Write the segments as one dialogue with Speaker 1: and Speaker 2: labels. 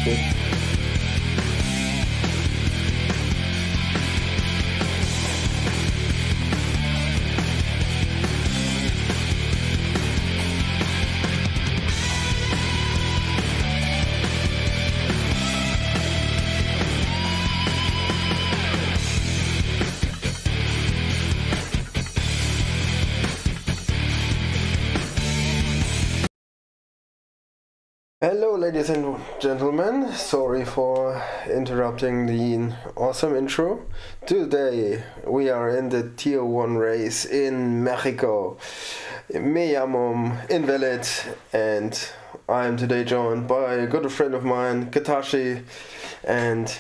Speaker 1: Good. Hello ladies and gentlemen, sorry for interrupting the awesome intro. Today we are in the Tier 1 race in Mexico. Me llamo Invalid and I am today joined by a good friend of mine, Katashi, and...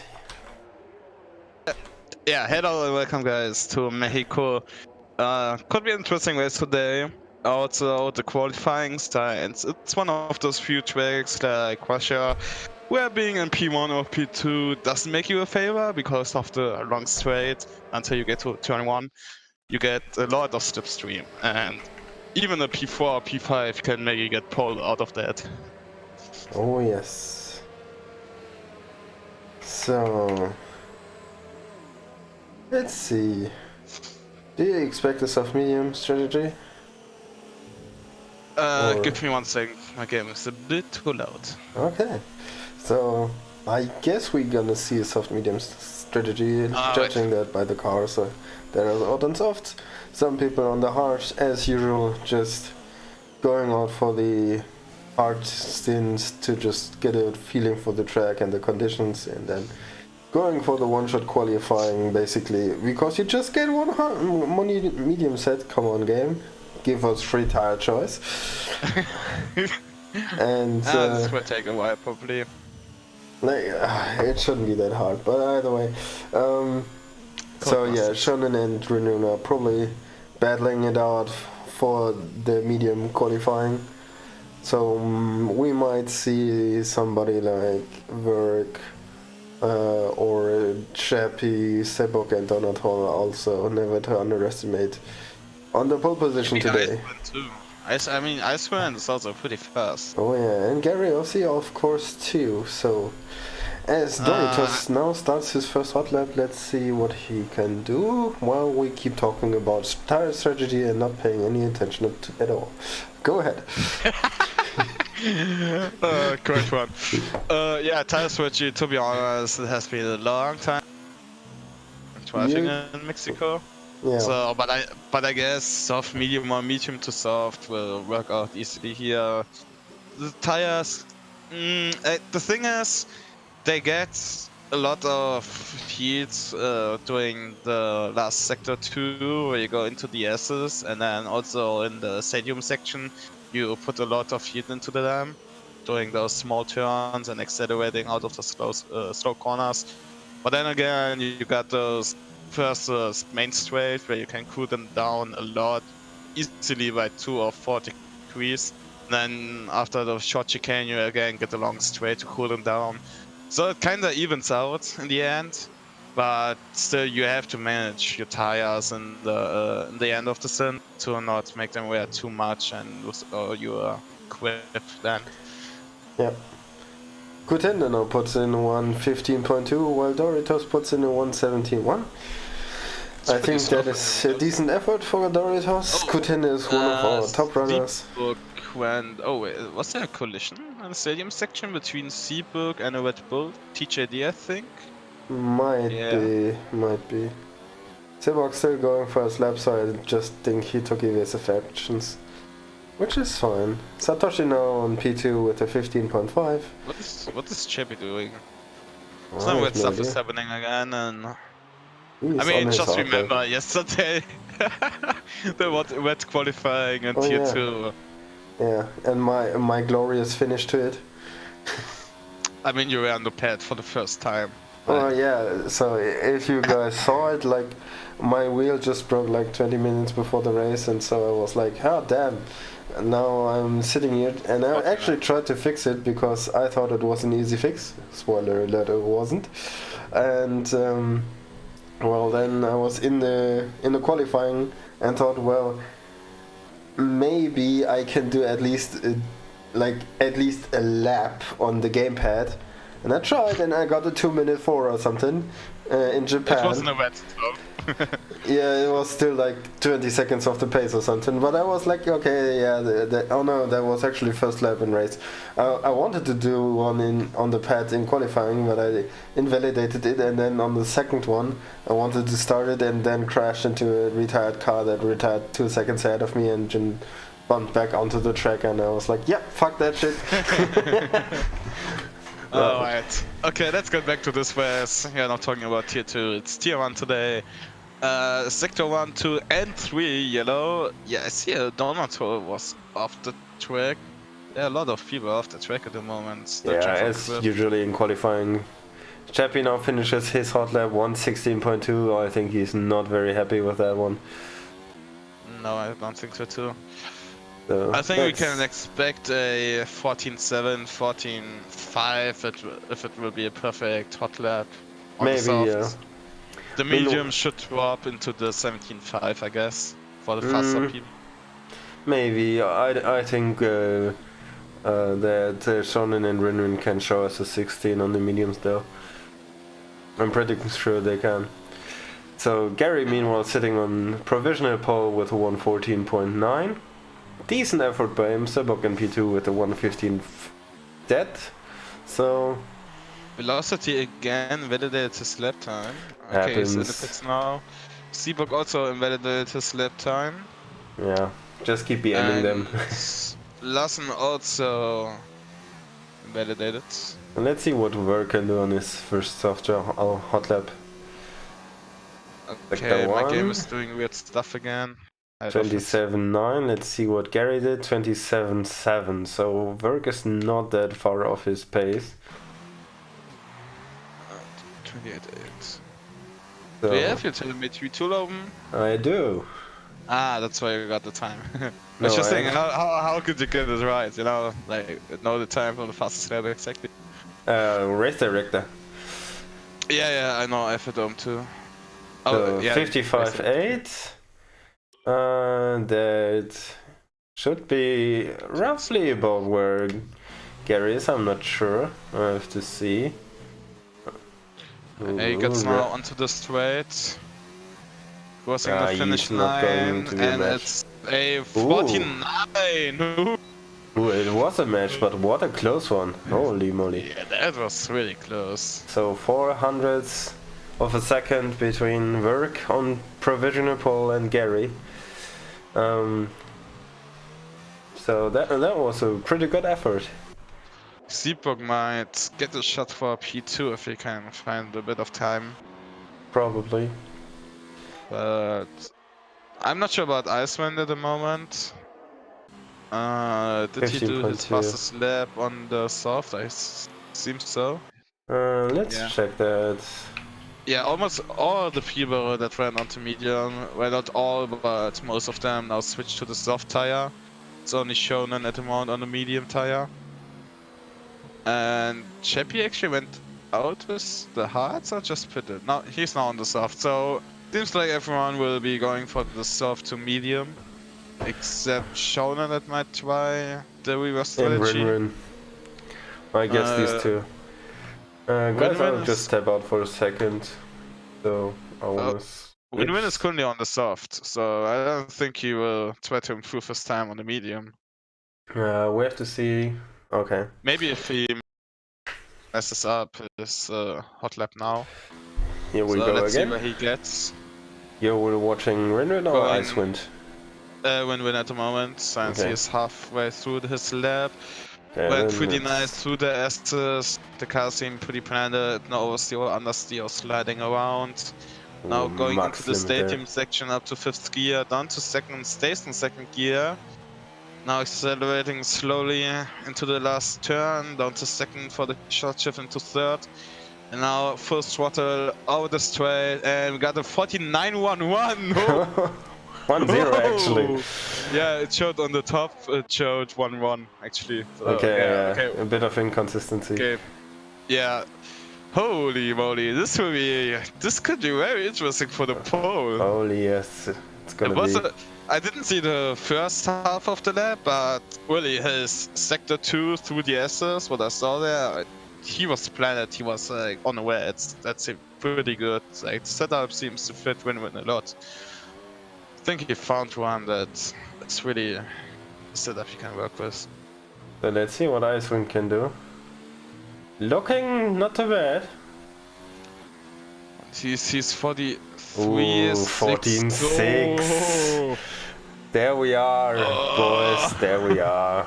Speaker 2: Yeah, hello and welcome guys to Mexico. Could be an interesting race today. Also the qualifying science. It's one of those few tracks like Russia where being in P1 or P2 doesn't make you a favor because of the long straight until you get to turn 1. You get a lot of slipstream and even a P4 or P5 can make you get pulled out of that.
Speaker 1: Oh yes. So... let's see. Do you expect a soft medium strategy?
Speaker 2: Give me 1 second. My game is a bit too loud.
Speaker 1: Okay. So I guess we're gonna see a soft medium strategy, judging that by the car. So there are hot and soft. Some people on the hard, as usual, just going out for the hard stints to just get a feeling for the track and the conditions, and then going for the one-shot qualifying, basically, because you just get one medium set. Come on, game, give us free tire choice. And
Speaker 2: this will take a while, probably.
Speaker 1: Like, it shouldn't be that hard, but either way. So yeah, Shonen and Renun are probably battling it out for the medium qualifying. So we might see somebody like Verk or Chappie, Sebok and Donaton also, never to underestimate, on the pole position today.
Speaker 2: I mean, Iceman is also pretty fast.
Speaker 1: Oh yeah, and Gary Ossie of course too. So as Doritos now starts his first hot lap, let's see what he can do while we keep talking about tire strategy and not paying any attention to at all. Go ahead.
Speaker 2: Great one. Yeah, tire strategy, to be honest, it has been a long time driving in Mexico.
Speaker 1: Yeah.
Speaker 2: So, but I guess soft, medium, or medium to soft will work out easily here. The tires, the thing is, they get a lot of heats during the last sector 2, where you go into the S's, and then also in the stadium section, you put a lot of heat into them doing those small turns and accelerating out of the slow corners. But then again, you got those first main straight where you can cool them down a lot, easily by 2 or 4 degrees. Then after the short chicane, you again get a long straight to cool them down. So it kind of evens out in the end, but still you have to manage your tires in the end of the stint to not make them wear too much and lose your grip then.
Speaker 1: Yep. Kutende now puts in 1:15.2, while Doritos puts in a 1:17.1. I think that is a decent effort for Doritos. Kutende is one of our top runners.
Speaker 2: Was there a collision in the stadium section between Seaburg and a Red Bull? TJD, I think?
Speaker 1: Might be. Seaburg still going for his lap, so I just think he took evasive actions. Which is fine. Satoshi now on P2 with a 15.5.
Speaker 2: What is Chappie doing? Some weird stuff is happening again, and I mean, just remember yesterday the wet qualifying in Tier 2.
Speaker 1: Yeah, and my glorious finish to it.
Speaker 2: I mean, you were on the pad for the first time.
Speaker 1: Oh yeah, so if you guys saw it, like, my wheel just broke like 20 minutes before the race, and so I was like, oh damn. And now I'm sitting here, and I actually tried to fix it because I thought it was an easy fix. Spoiler alert, it wasn't. And well, then I was in the qualifying and thought, well, maybe I can do at least a lap on the gamepad And I tried, and I got a 2-minute 4 or something in Japan.
Speaker 2: It wasn't a wet stop.
Speaker 1: Yeah, it was still like 20 seconds off the pace or something. But I was like, okay, yeah. Oh no, that was actually first lap in race. I wanted to do one on the pad in qualifying, but I invalidated it. And then on the second one, I wanted to start it and then crashed into a retired car that retired 2 seconds ahead of me and bumped back onto the track. And I was like, yeah, fuck that shit.
Speaker 2: Alright. Okay, let's get back to this race. We're not talking about tier 2, it's tier 1 today. Sector 1, 2 and 3 yellow. Yeah, I see a Donato was off the track. There are a lot of people off the track at the moment.
Speaker 1: Yeah, as usually in qualifying. Chappie now finishes his hot lap 1:16.2. I think he's not very happy with that one.
Speaker 2: No, I don't think so too.
Speaker 1: So
Speaker 2: I think we can expect a 14.7, 14.5 if it will be a perfect hot lap.
Speaker 1: Maybe, yeah.
Speaker 2: The medium should drop into the 17.5, I guess, for the faster people.
Speaker 1: Maybe. I think that Shonen and Rinrin can show us a 16 on the mediums though. I'm pretty sure they can. So Gary meanwhile sitting on provisional pole with a 114.9. Decent effort by him. Sebok in P2 with a 115 dead. So
Speaker 2: Velocity again validated his lap time. Okay,
Speaker 1: happens.
Speaker 2: he's in the pits now. Seabok also invalidated his lap time.
Speaker 1: Yeah, just keep BMing them.
Speaker 2: Larsen also invalidated.
Speaker 1: And let's see what Ver can do on his first software hot lap.
Speaker 2: Okay, my game is doing weird stuff again.
Speaker 1: 27.9, let's see what Gary did, 27.7, so Verk is not that far off his pace.
Speaker 2: 28.8.
Speaker 1: So,
Speaker 2: do you have your telemetry tool open?
Speaker 1: I do.
Speaker 2: Ah, that's why you got the time. I
Speaker 1: No,
Speaker 2: was just thinking, how could you get it right, you know? Like, know the time from the fastest lap exactly.
Speaker 1: Race director.
Speaker 2: Yeah, I know, I have it home too.
Speaker 1: So,
Speaker 2: yeah,
Speaker 1: 55.8. That should be roughly about where Gary is, I'm not sure. I have to see.
Speaker 2: He gets now onto the straight. Crossing the finish line, and it's a 49!
Speaker 1: Ooh, it was a match, but what a close one. Holy moly.
Speaker 2: Yeah, that was really close.
Speaker 1: So 400ths of a second between Verk on provisional pole and Gary. So that was a pretty good effort.
Speaker 2: Seabok might get a shot for P2 if he can find a bit of time.
Speaker 1: Probably.
Speaker 2: But I'm not sure about Icewind at the moment. Did he do his fastest lap on the soft? I seems so.
Speaker 1: Let's check that.
Speaker 2: Yeah, almost all the people that ran onto medium, well not all, but most of them now switched to the soft tire. It's only Shonen at the moment on the medium tire. And Chappie actually went out with the hards or just pitted? No, he's now on the soft, so seems like everyone will be going for the soft to medium. Except Shonen that might try the reverse strategy.
Speaker 1: And Rin. I guess these two. Guys, I'll just step out for a second. So I wanna
Speaker 2: Win-Win is currently on the soft, so I don't think he will try to improve his time on the medium.
Speaker 1: We have to see. Okay.
Speaker 2: Maybe if he messes up his hot lap now.
Speaker 1: Here we go
Speaker 2: let's
Speaker 1: again.
Speaker 2: See where he gets.
Speaker 1: You're watching Rin or Icewind?
Speaker 2: Win-Win at the moment, since he is halfway through his lap.
Speaker 1: Went
Speaker 2: pretty nice through the S's. The car seemed pretty planted, no oversteer or understeer, sliding around. Now going into the stadium section up to 5th gear, down to second, stays in 2nd gear. Now accelerating slowly into the last turn, down to 2nd for the short shift into 3rd. And now full throttle over the straight, and we got a 49.11!
Speaker 1: 1-0 actually.
Speaker 2: Yeah, it showed on the top, it showed 1-1 actually. So,
Speaker 1: okay, a bit of inconsistency.
Speaker 2: Okay, yeah. Holy moly, this could be very interesting for the pole.
Speaker 1: Holy yes, it's gonna be.
Speaker 2: I didn't see the first half of the lap, but really his sector 2 through the S's, what I saw there, he was planned, he was like on the way. That's pretty good. Like the setup seems to fit Win-Win a lot. I think he found one that's really a setup he can work with.
Speaker 1: So let's see what Icewind can do. Looking not too bad.
Speaker 2: He's 43.
Speaker 1: Ooh, 14-6.
Speaker 2: Oh.
Speaker 1: There we are, boys. There we are.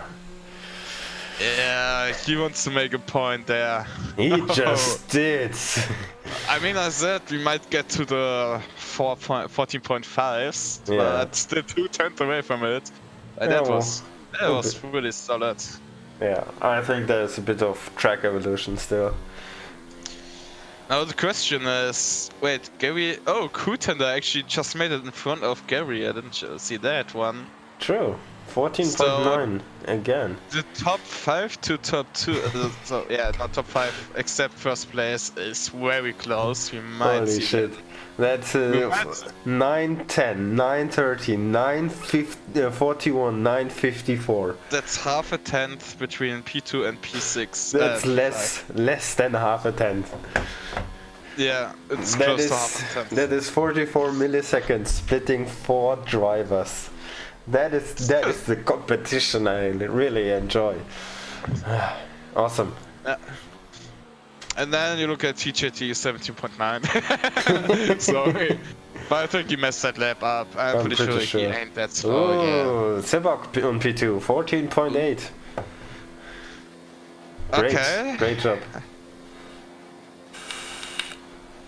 Speaker 2: Yeah, he wants to make a point there.
Speaker 1: He just did.
Speaker 2: I mean, I said we might get to the 14.5s,
Speaker 1: Yeah.
Speaker 2: but still 2 tenths away from it.
Speaker 1: Yeah,
Speaker 2: That
Speaker 1: well,
Speaker 2: was really solid.
Speaker 1: Yeah, I think there's a bit of track evolution still.
Speaker 2: Now the question is, wait, Gary? Oh, Contender actually just made it in front of Gary. I didn't see that one.
Speaker 1: True. 14.9 again.
Speaker 2: The top 5 to top 2, so yeah, not top 5 except first place is very close. We might
Speaker 1: Holy
Speaker 2: see
Speaker 1: shit. That's 9, 10, 9, 13, 9, 41, 9, 54.
Speaker 2: That's half a tenth between P2 and P6.
Speaker 1: That's less than half a tenth.
Speaker 2: Yeah, it's close to half a tenth.
Speaker 1: That is 44 milliseconds splitting 4 drivers. That is the competition I really enjoy. Awesome.
Speaker 2: Yeah. And then you look at TJT 17.9. Sorry. But I think he messed that lap up. I'm pretty sure he ain't that slow.
Speaker 1: Oh, Sebok on P2, 14.8. Great,
Speaker 2: Okay.
Speaker 1: great job.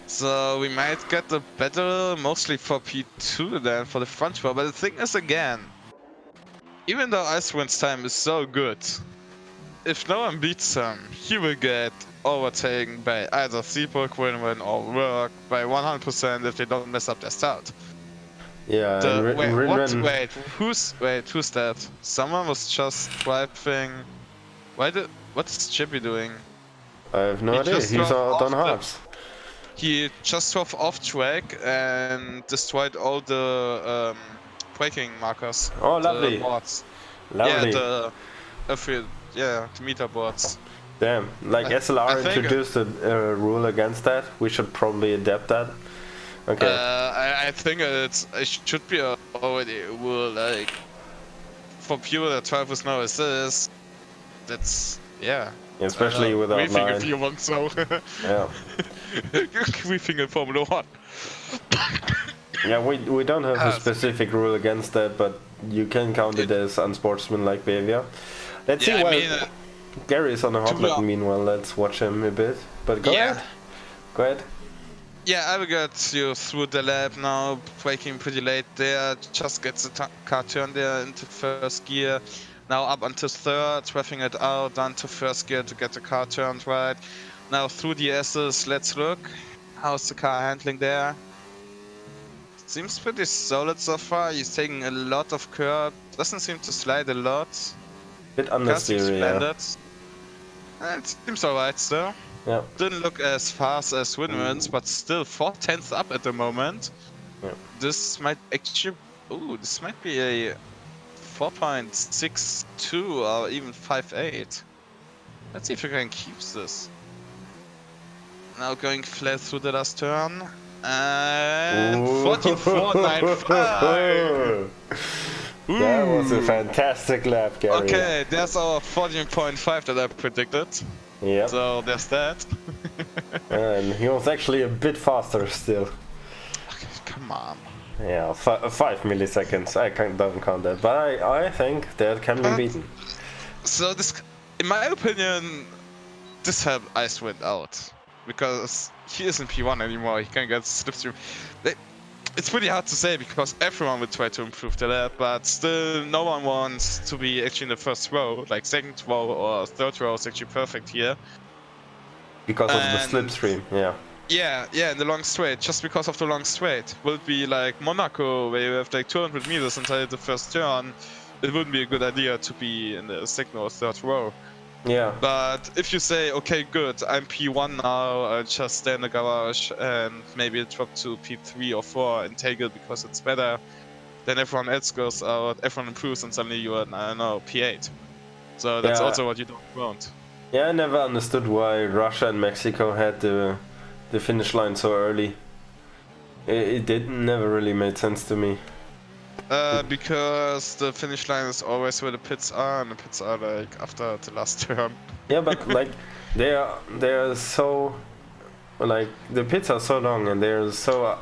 Speaker 2: So we might get the battle mostly for P2 then, for the front row. But the thing is, again, even though Icewind's time is so good, if no one beats him, he will get overtaken by either Seabrook, Win-Win, or Work by 100% if they don't mess up their start.
Speaker 1: Yeah,
Speaker 2: Wait, who's that? Someone was just driving. What is Chippy doing?
Speaker 1: I have no idea. He's out on hards.
Speaker 2: He just drove off track and destroyed all the braking markers.
Speaker 1: Oh, lovely.
Speaker 2: The boards.
Speaker 1: Lovely.
Speaker 2: Yeah, the meter boards.
Speaker 1: Damn, like SLR introduced a rule against that. We should probably adapt that. Okay.
Speaker 2: I think it should be already a rule, like for people that drive with no assist. That's
Speaker 1: especially without line.
Speaker 2: Briefing if you want so.
Speaker 1: Yeah.
Speaker 2: Briefing in Formula 1.
Speaker 1: Yeah, we don't have a specific rule against that, but you can count it as unsportsmanlike behavior. Let's see what Gary's on a hotline. Meanwhile, let's watch him a bit. But go ahead. Go ahead.
Speaker 2: Yeah, I will get you through the lap now, braking pretty late there, just gets the car turned there into first gear. Now up until third, roughing it out, down to first gear to get the car turned right. Now through the S's, let's look. How's the car handling there? Seems pretty solid so far, he's taking a lot of curb, doesn't seem to slide a lot.
Speaker 1: Bit understeer, yeah.
Speaker 2: It seems alright still.
Speaker 1: Yeah.
Speaker 2: Didn't look as fast as Win-Wins, but still 4 tenths up at the moment.
Speaker 1: Yeah.
Speaker 2: This might actually... Ooh, this might be a 4.62 or even 5.8. Let's see if we can keep this. Now going flat through the last turn. And 14.495!
Speaker 1: That was a fantastic lap, Gary.
Speaker 2: Okay, there's our 14.5 that I predicted.
Speaker 1: Yeah.
Speaker 2: So there's that.
Speaker 1: And he was actually a bit faster still.
Speaker 2: Okay, come on.
Speaker 1: Yeah, 5 milliseconds. I don't count that, but I think that can be beaten.
Speaker 2: So this, in my opinion, this helped Icewind out because he isn't P1 anymore. He can get slipstream. It's pretty hard to say because everyone will try to improve the lap, but still no one wants to be actually in the first row. Like second row or third row is actually perfect here.
Speaker 1: Because of the slipstream, yeah.
Speaker 2: Yeah, in the long straight, just because of the long straight. Will it be like Monaco, where you have like 200 meters until the first turn? It wouldn't be a good idea to be in the second or third row.
Speaker 1: Yeah.
Speaker 2: But if you say, okay, good, I'm P1 now, I'll just stay in the garage and maybe drop to P3 or 4 and take it because it's better, then everyone else goes out, everyone improves, and suddenly you are, I don't know, P8. So that's also what you don't want.
Speaker 1: Yeah, I never understood why Russia and Mexico had the finish line so early. It didn't never really made sense to me.
Speaker 2: Because the finish line is always where the pits are, and the pits are like after the last turn.
Speaker 1: Yeah, but like they are so like the pits are so long and they're so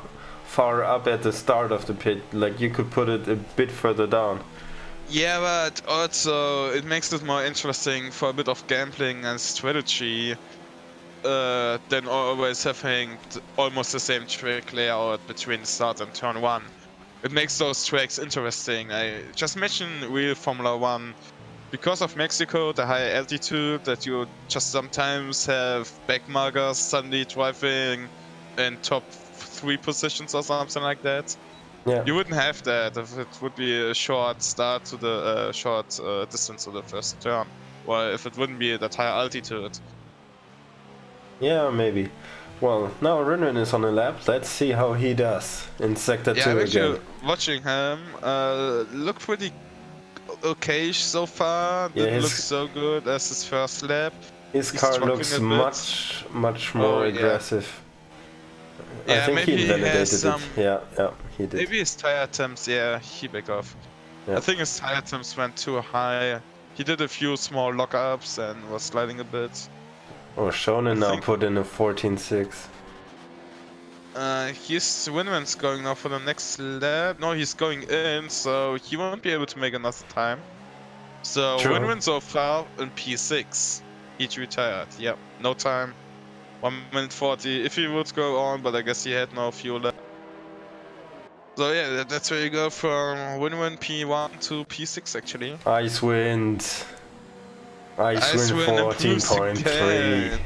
Speaker 1: far up at the start of the pit. Like you could put it a bit further down.
Speaker 2: Yeah, but also it makes it more interesting for a bit of gambling and strategy than always having almost the same track layout between start and turn 1. It makes those tracks interesting. I just mention real Formula 1. Because of Mexico, the high altitude, that you just sometimes have backmarkers suddenly driving in top 3 positions or something like that.
Speaker 1: Yeah.
Speaker 2: You wouldn't have that if it would be a short start to the short distance to the first turn, or if it wouldn't be that high altitude.
Speaker 1: Yeah, maybe. Well, now Rinrin is on a lap. Let's see how he does in Sector 2
Speaker 2: I'm
Speaker 1: again.
Speaker 2: actually watching him. Look pretty okay so far.
Speaker 1: Yeah,
Speaker 2: Didn't look so good as his first lap.
Speaker 1: His
Speaker 2: He's
Speaker 1: car
Speaker 2: struggling
Speaker 1: looks
Speaker 2: a bit.
Speaker 1: much more aggressive. I
Speaker 2: Yeah,
Speaker 1: think
Speaker 2: maybe
Speaker 1: he
Speaker 2: he has
Speaker 1: invalidated
Speaker 2: some.
Speaker 1: it. Yeah, he did.
Speaker 2: Maybe his tire temps. Yeah, he backed off.
Speaker 1: Yeah.
Speaker 2: I think his tire temps went too high. He did a few small lockups and was sliding a bit.
Speaker 1: Oh, Shonen now
Speaker 2: think-
Speaker 1: put in a 14.6.
Speaker 2: His Winman's going now for the next lap. No, he's going in, so he won't be able to make another time. So
Speaker 1: True.
Speaker 2: Winman so far in P6. He's retired. Yep, no time. 1 minute 40. If he would go on, but I guess he had no fuel left. So yeah, that's where you go from Winman P1 to P6 actually.
Speaker 1: Ice wind. Ice wind
Speaker 2: improves
Speaker 1: 14.3.
Speaker 2: again.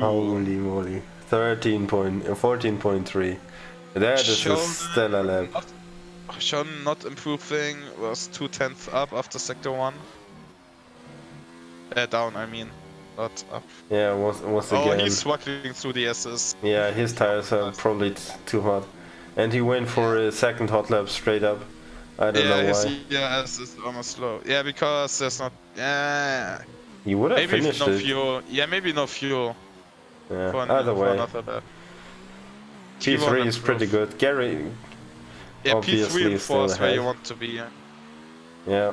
Speaker 1: Holy moly. 14.3. That is a stellar lap.
Speaker 2: Sean not improving, was 2/10 up after sector 1. Down, I mean, not up.
Speaker 1: Yeah, was again.
Speaker 2: Oh, he's struggling through the S's.
Speaker 1: Yeah, his tires are probably too hot. And he went for a second hot lap straight up. I don't know why.
Speaker 2: Yeah, S is almost slow. Yeah, because there's not. Yeah.
Speaker 1: He would have
Speaker 2: Maybe
Speaker 1: finished
Speaker 2: no
Speaker 1: it.
Speaker 2: fuel. Yeah, maybe no fuel.
Speaker 1: Yeah,
Speaker 2: For
Speaker 1: either way.
Speaker 2: another lap.
Speaker 1: P3 is pretty good. Gary
Speaker 2: Yeah,
Speaker 1: obviously
Speaker 2: P3 and
Speaker 1: is
Speaker 2: 4 is
Speaker 1: still
Speaker 2: where you
Speaker 1: ahead.
Speaker 2: want to be.
Speaker 1: Yeah.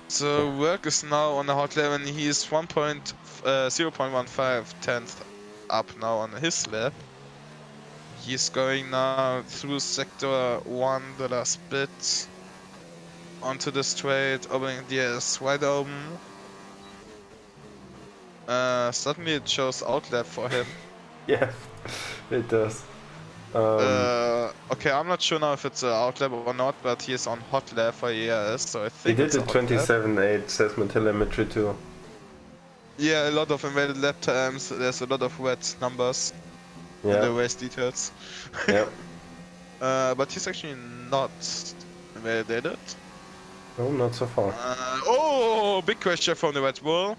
Speaker 2: So Work is now on the hot lap and he is 0.15 tenth up now on his lap. He's going now through sector 1, the last bit, onto the straight, opening the S wide open. Suddenly it shows outlap for him.
Speaker 1: Yeah, it does.
Speaker 2: Okay, I'm not sure now if it's an outlap or not, but he is on hot lap for ERS, so I
Speaker 1: He
Speaker 2: think
Speaker 1: did
Speaker 2: it's
Speaker 1: a
Speaker 2: a hot lap.
Speaker 1: 27.8, says my telemetry too.
Speaker 2: Yeah, a lot of invalid lap times, there's a lot of wet numbers in the
Speaker 1: Yeah.
Speaker 2: race details.
Speaker 1: Yep.
Speaker 2: But he's actually not invalidated.
Speaker 1: No, not so far.
Speaker 2: Oh, big question from the Red Bull.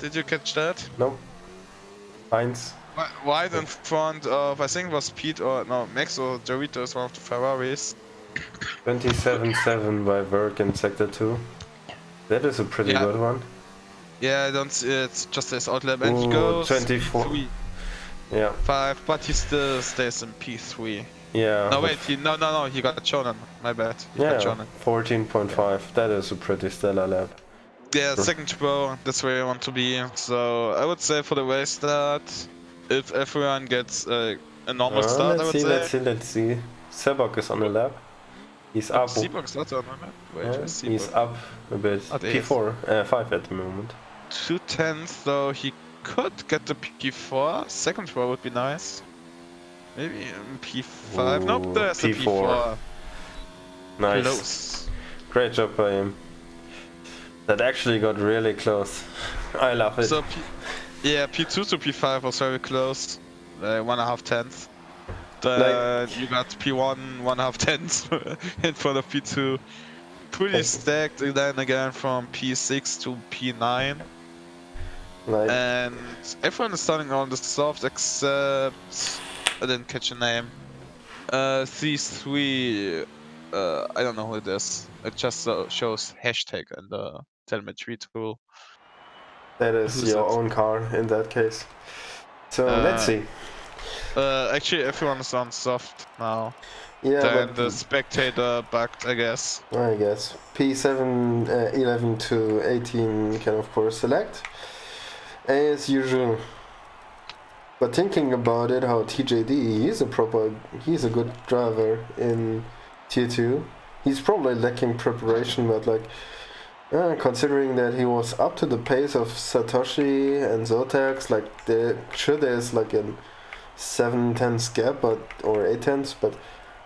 Speaker 2: Did you catch that?
Speaker 1: Nope. Heinz.
Speaker 2: Wide in front of, I think it was Pete or no, Max or Doritos, one of the Ferraris.
Speaker 1: 27.7 by Verk in sector 2. That is a pretty good one.
Speaker 2: Yeah, I don't see it, just says outlap and he
Speaker 1: Ooh,
Speaker 2: goes
Speaker 1: 24.
Speaker 2: P3.
Speaker 1: Yeah.
Speaker 2: 5, but he still stays in P3.
Speaker 1: Yeah.
Speaker 2: No, wait, he got shonen. My bad. He got
Speaker 1: Yeah,
Speaker 2: shonen.
Speaker 1: 14.5. That is a pretty stellar lap.
Speaker 2: Yeah, second row, that's where you want to be. So I would say for the race start, if everyone gets a normal start, I would say.
Speaker 1: Let's see. Sebok is on the lap. He's up.
Speaker 2: Seabox not on the map. Wait,
Speaker 1: Yeah,
Speaker 2: where's
Speaker 1: he's
Speaker 2: Seabox?
Speaker 1: up a bit.
Speaker 2: At
Speaker 1: P4, 5 at the moment.
Speaker 2: 2/10, so he could get the P4. Second row would be nice. Maybe P5.
Speaker 1: Ooh,
Speaker 2: Nope, there's the P4.
Speaker 1: Nice.
Speaker 2: Close.
Speaker 1: Great job by him. That actually got really close. I love it.
Speaker 2: So P2 to P5 was very close. 1.5 tenths. Then you got P1 1.5 tenths in front of P2. Pretty stacked then again from P6 to P9. And everyone is starting on the soft except I didn't catch a name. C3 I don't know who it is. It just shows hashtag in the telemetry tool.
Speaker 1: That is
Speaker 2: Who's
Speaker 1: your
Speaker 2: it?
Speaker 1: own car in that case. So let's see.
Speaker 2: Actually, everyone is on soft now.
Speaker 1: Yeah,
Speaker 2: Then
Speaker 1: but
Speaker 2: the spectator bugged, I guess.
Speaker 1: I guess P7 11 to 18 can of course select as usual. But thinking about it, how TJD, he's a good driver in tier 2. He's probably lacking preparation, but like, considering that he was up to the pace of Satoshi and Zotax, like, there's like a 7/10 gap, or 8/10, but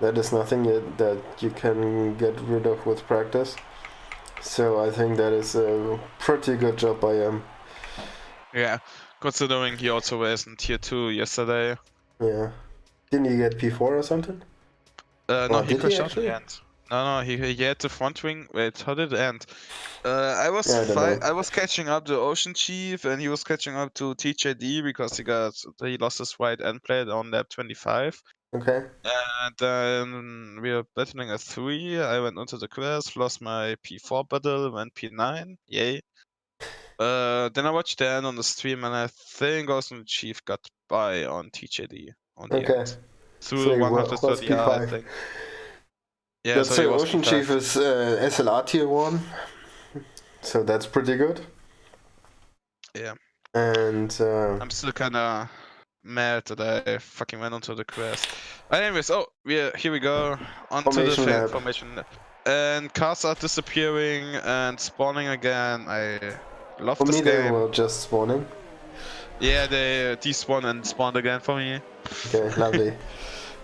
Speaker 1: that is nothing that you can get rid of with practice. So I think that is a pretty good job by him.
Speaker 2: Yeah, considering he also was in tier 2 yesterday.
Speaker 1: Yeah. Didn't you get P4 or something?
Speaker 2: No,
Speaker 1: Or
Speaker 2: he
Speaker 1: did he
Speaker 2: crashed out in
Speaker 1: actually?
Speaker 2: the end. No, he had the front wing. Wait, how did it end?
Speaker 1: Yeah, I don't know.
Speaker 2: I was catching up to Ocean Chief, and he was catching up to TJD because he lost his right end plate on lap 25.
Speaker 1: Okay.
Speaker 2: And then we were battling a 3. I went into the quest, lost my P4 battle, went P9. Yay. Then I watched the end on the stream, and I think Ocean Chief got by on TJD on the
Speaker 1: Okay.
Speaker 2: end.
Speaker 1: So
Speaker 2: Through
Speaker 1: he was
Speaker 2: 130R, I
Speaker 1: P5.
Speaker 2: think. Yeah,
Speaker 1: Let's
Speaker 2: so
Speaker 1: say
Speaker 2: he was
Speaker 1: Ocean Chief
Speaker 2: P5.
Speaker 1: is SLR tier 1. So that's pretty good.
Speaker 2: Yeah.
Speaker 1: And
Speaker 2: I'm still kinda mad that I fucking went onto the quest. Anyways, here we go. Onto the
Speaker 1: formation lab.
Speaker 2: formation. And cars are disappearing and spawning again. I love
Speaker 1: For
Speaker 2: this
Speaker 1: me, they
Speaker 2: game.
Speaker 1: were just spawning.
Speaker 2: Yeah, they despawned and spawned again for me.
Speaker 1: Okay, lovely.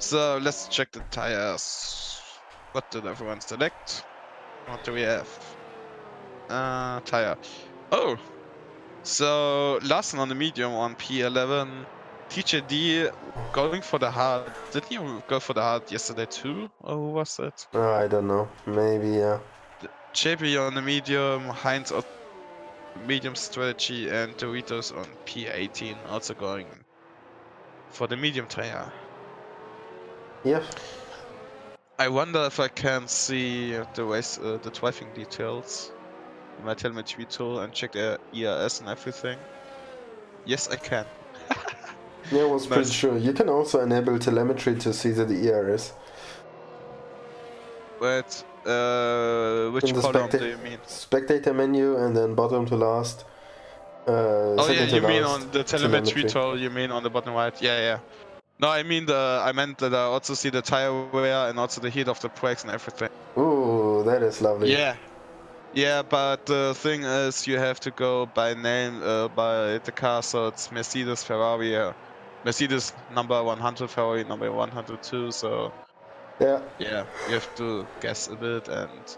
Speaker 2: So let's check the tires. What did everyone select? What do we have? Tire. Oh, so Larsen on the medium on P11. TJD going for the hard. Did he go for the hard yesterday too? Or who was it?
Speaker 1: I don't know. Maybe, yeah.
Speaker 2: JP on the medium, Heinz on medium strategy, and Doritos on P18 also going for the medium tire.
Speaker 1: Yep.
Speaker 2: I wonder if I can see the race, the driving details in my telemetry tool and check the ERS and everything. Yes, I can.
Speaker 1: Yeah, I was pretty
Speaker 2: Nice.
Speaker 1: sure. You can also enable telemetry to see the ERS.
Speaker 2: Wait,
Speaker 1: In
Speaker 2: which
Speaker 1: the
Speaker 2: column do you mean?
Speaker 1: spectator menu and then bottom to last.
Speaker 2: Oh yeah,
Speaker 1: Second to
Speaker 2: you mean
Speaker 1: last.
Speaker 2: on the telemetry
Speaker 1: Telemetry.
Speaker 2: tool, you mean on the bottom right? Yeah, yeah. No, I meant that I also see the tire wear and also the heat of the brakes and everything.
Speaker 1: Ooh, that is lovely.
Speaker 2: Yeah. Yeah, but the thing is you have to go by name, by the car, so it's Mercedes, Ferrari, Mercedes number 100, Ferrari number 102, so
Speaker 1: Yeah.
Speaker 2: yeah, you have to guess a bit and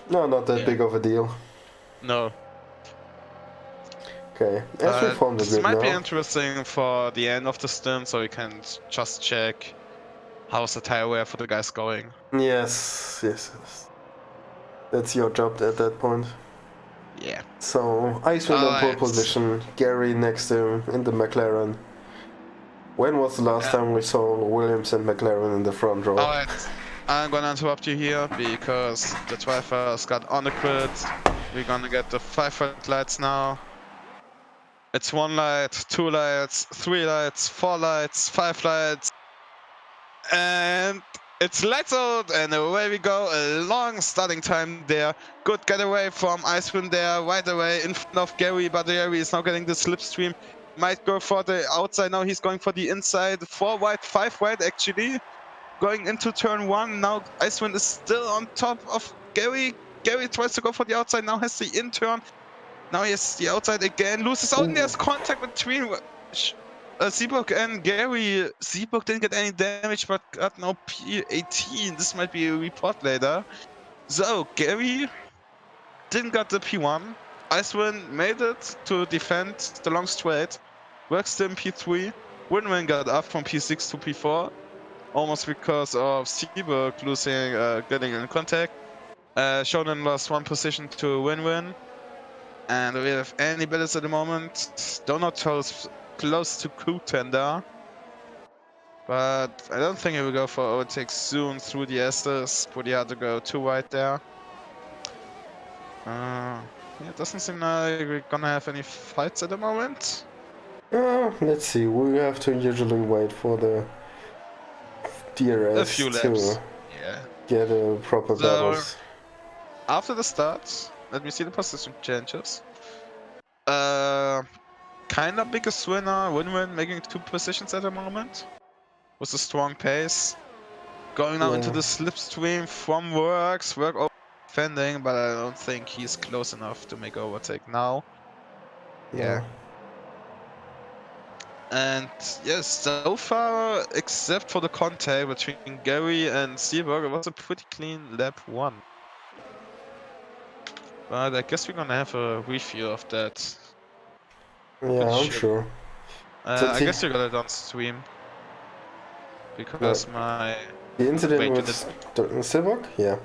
Speaker 1: No, not that
Speaker 2: yeah.
Speaker 1: big of a deal.
Speaker 2: No.
Speaker 1: Okay, as we form the
Speaker 2: This
Speaker 1: grid
Speaker 2: might be
Speaker 1: now.
Speaker 2: interesting for the end of the stint, so we can just check how's the tire wear for the guys going.
Speaker 1: Yes, yes, yes. That's your job at that point.
Speaker 2: Yeah.
Speaker 1: So, Icewind on pole
Speaker 2: Alright.
Speaker 1: position, Gary next to him in the McLaren. When was the last time we saw Williams and McLaren in the front row?
Speaker 2: Alright. I'm gonna interrupt you here because the drivers got on the grid. We're gonna get the 5 red lights now. It's 1 light, 2 lights, 3 lights, 4 lights, 5 lights. And it's lights out and away we go. A long starting time there. Good getaway from Icewind there right away in front of Gary, but Gary is now getting the slipstream. Might go for the outside now. He's going for the inside. 4 wide, 5 wide actually. Going into turn 1. Now Icewind is still on top of Gary. Gary tries to go for the outside. Now has the in turn. Now he has the outside again. Loses out and there's contact between Seabrook and Gary. Seabrook didn't get any damage, but got now P18. This might be a report later. So, Gary didn't get the P1. Icewind made it to defend the long straight. Works in P3. Winwin got up from P6 to P4. Almost because of Seabrook losing, getting in contact. Shonen lost 1 position to Winwin. And we have any battles at the moment. Donut close to contender. But I don't think he will go for overtake soon through the Estes. Pretty hard to go too wide there. Yeah, it doesn't seem like we're gonna have any fights at the moment.
Speaker 1: Let's see, we have to usually wait for the
Speaker 2: A
Speaker 1: DRS
Speaker 2: few
Speaker 1: to
Speaker 2: laps. Yeah.
Speaker 1: get a proper
Speaker 2: So
Speaker 1: battles.
Speaker 2: after the start, let me see the position changes. Uh, kind of biggest winner, win-win, making 2 positions at the moment with a strong pace. Going now into
Speaker 1: Yeah.
Speaker 2: the slipstream from work over defending, but I don't think he's close enough to make overtake now. Yeah.
Speaker 1: No.
Speaker 2: And yes, so far, except for the contact between Gary and Seaberg, it was a pretty clean lap 1. But I guess we're gonna have a review of that
Speaker 1: Yeah,
Speaker 2: pretty
Speaker 1: I'm
Speaker 2: soon.
Speaker 1: sure. So
Speaker 2: I guess you got it on stream
Speaker 1: like
Speaker 2: because my
Speaker 1: the incident
Speaker 2: wait, you
Speaker 1: with
Speaker 2: did
Speaker 1: Sivok? Yeah.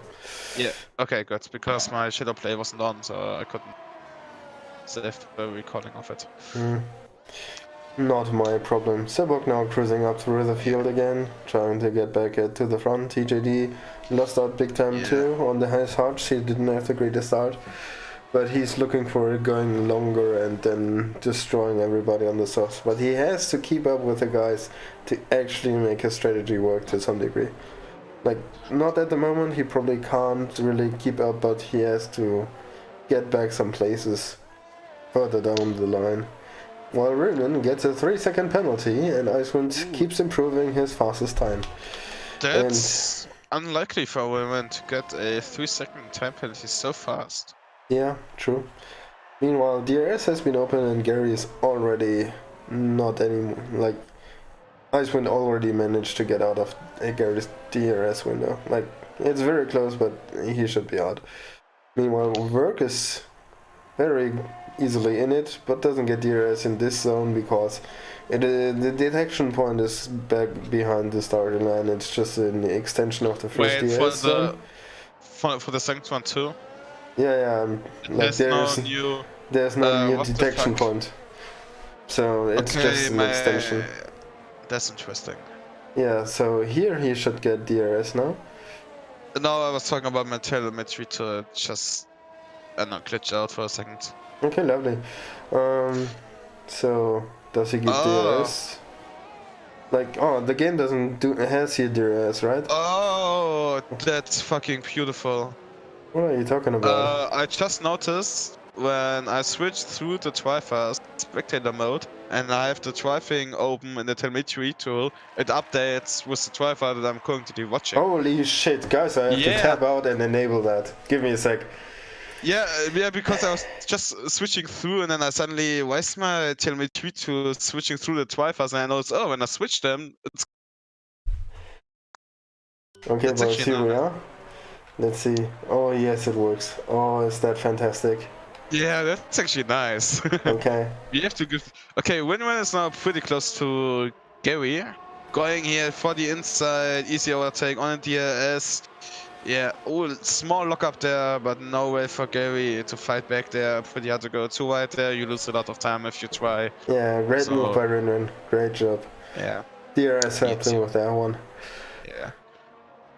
Speaker 2: yeah. Okay, good because my shadow play wasn't on, so I couldn't save the recording of it.
Speaker 1: Not my problem. Sebok now cruising up through the field again, trying to get back to the front. TJD lost out big time too on the highest hards. He didn't have the greatest start, but he's looking for it going longer and then destroying everybody on the softs. But he has to keep up with the guys to actually make his strategy work to some degree. Like, not at the moment, he probably can't really keep up, but he has to get back some places further down the line. While Runen gets a 3-second penalty and Icewind keeps improving his fastest time.
Speaker 2: That's unlikely for a woman to get a 3-second time penalty so fast.
Speaker 1: Yeah, true. Meanwhile, DRS has been open and Gary is already not anymore. Like, Icewind already managed to get out of Gary's DRS window. Like, it's very close, but he should be out. Meanwhile, Work is very easily in it, but doesn't get DRS in this zone because the detection point is back behind the starting line. It's just an extension of the first DRS zone.
Speaker 2: For the second one too.
Speaker 1: Yeah, like there's no new
Speaker 2: what the
Speaker 1: detection
Speaker 2: fuck?
Speaker 1: point, so it's
Speaker 2: Okay,
Speaker 1: just an extension.
Speaker 2: that's interesting.
Speaker 1: Yeah, so here he should get DRS now.
Speaker 2: No, I was talking about my telemetry to just I don't know, glitch out for a second.
Speaker 1: Okay, lovely. So does he get DRS? Like, oh, the game doesn't do has here DRS, right?
Speaker 2: Oh, that's fucking beautiful.
Speaker 1: What are you talking about?
Speaker 2: I just noticed when I switched through the Tri-Fast spectator mode and I have the Tri-Thing open in the telemetry tool, it updates with the Tri-Fast that I'm currently watching.
Speaker 1: Holy shit, guys, I have to tab out and enable that. Give me a sec.
Speaker 2: Yeah, because I was just switching through and then I suddenly, why is my telemetry to switching through the Tri-Fast and I noticed, oh, when I switch them,
Speaker 1: Okay, boys,
Speaker 2: actually
Speaker 1: here we
Speaker 2: nice.
Speaker 1: are. Let's see. Oh, yes, it works. Oh, is that fantastic?
Speaker 2: Yeah, that's actually nice.
Speaker 1: Okay.
Speaker 2: We have to give. Okay, Winman is now pretty close to Gary. Going here for the inside, easy overtake on a DRS. Yeah, small lock up there, but no way for Gary to fight back there. Pretty hard to go too wide there. You lose a lot of time if you try.
Speaker 1: Yeah, great move by Rinrin. Great job.
Speaker 2: Yeah.
Speaker 1: DRS helped him with that one.
Speaker 2: Yeah.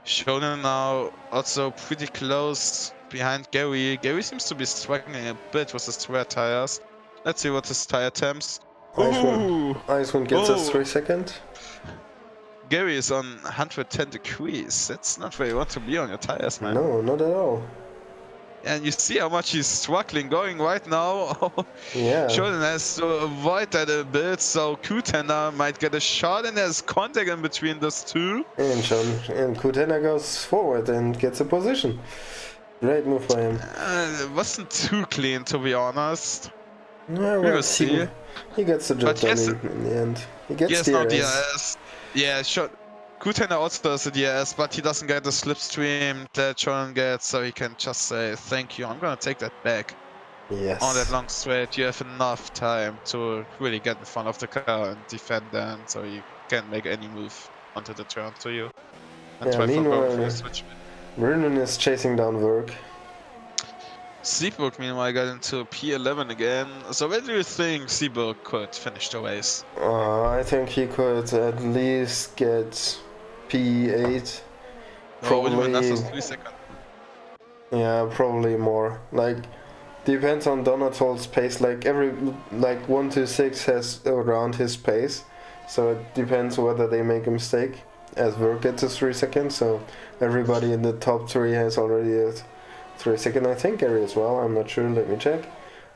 Speaker 2: Shonen now also pretty close behind Gary. Gary seems to be struggling a bit with his square tires. Let's see what his tire temps.
Speaker 1: Icewind gets us 3 seconds.
Speaker 2: Gary is on 110 degrees. That's not where you want to be on your tires, man.
Speaker 1: No, not at all.
Speaker 2: And you see how much he's struggling going right now.
Speaker 1: Yeah.
Speaker 2: Shonen has to avoid that a bit, so Q-Tender might get a shot and there's contact in between those two.
Speaker 1: And Kutena goes forward and gets a position. Great move by him.
Speaker 2: It wasn't too clean, to be honest.
Speaker 1: Yeah,
Speaker 2: We will see.
Speaker 1: He gets the job done in the end. He gets DRS.
Speaker 2: No DRS. Yeah, sure. Kutena also does the DRS, but he doesn't get the slipstream that Shonen gets, so he can just say, thank you, I'm gonna take that back.
Speaker 1: Yes.
Speaker 2: On that long straight, you have enough time to really get in front of the car and defend then, so you can't make any move onto the turn to you. And
Speaker 1: yeah, meanwhile, Runen is chasing down Work.
Speaker 2: Seaburg, meanwhile, got into P11 again. So where do you think Seaburg could finish the race?
Speaker 1: I think he could at least get P8.
Speaker 2: Probably. 3 seconds.
Speaker 1: Yeah, probably more. Like, depends on Donatol's pace. Like every 126 has around his pace, so it depends whether they make a mistake. As Werk gets a 3 seconds, so everybody in the top 3 has already a 3 second. I think Gary as well. I'm not sure. Let me check.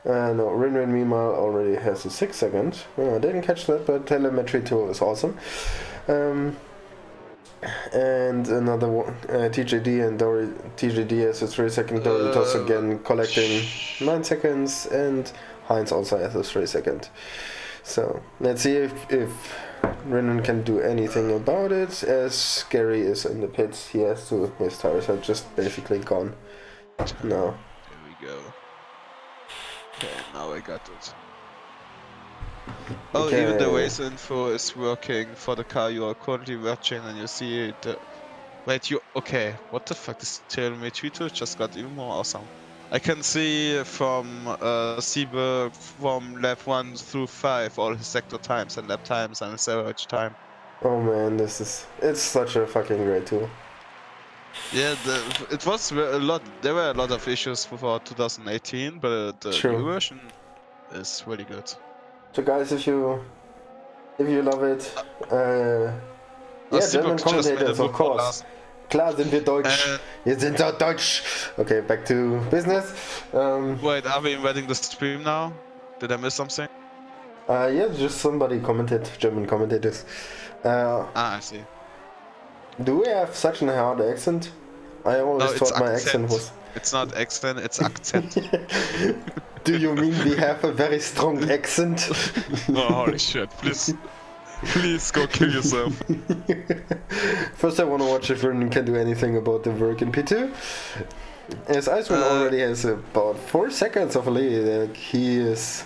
Speaker 1: No, Rinrin meanwhile already has a 6 second. Oh, I didn't catch that, but telemetry tool is awesome. And another one, TJD and TJD has a 3 second. Doritos again collecting 9 seconds, and Heinz also has a 3 second. So let's see if Rinrin can do anything about it. As Gary is in the pits, his tires are just basically gone. No.
Speaker 2: Here we go. Okay, now I got it. Oh,
Speaker 1: Okay.
Speaker 2: even the race info is working for the car you are currently watching, and you see it. Wait, okay? What the fuck? This telemetry tool just got even more awesome. I can see from Seaberg from lap 1 through 5 all his sector times and lap times and his average time.
Speaker 1: Oh man, it's such a fucking great tool.
Speaker 2: Yeah, it was a lot. There were a lot of issues for 2018, but the new version is really good.
Speaker 1: So guys, if you love it, yeah, German commentators, of course. Klar sind wir Deutsch. Wir sind so Deutsch. Okay, back to business.
Speaker 2: Wait, are we inviting the stream now? Did I miss something?
Speaker 1: Yeah, just somebody commented, German commentators.
Speaker 2: I see.
Speaker 1: Do we have such a hard accent? I always thought my accent was...
Speaker 2: It's not accent, it's accent.
Speaker 1: Do you mean we have a very strong accent?
Speaker 2: Oh, holy shit, please. Please go kill yourself.
Speaker 1: First I want to watch if Vernon can do anything about the work in P2. As Iceman already has about 4 seconds of a lead, he is...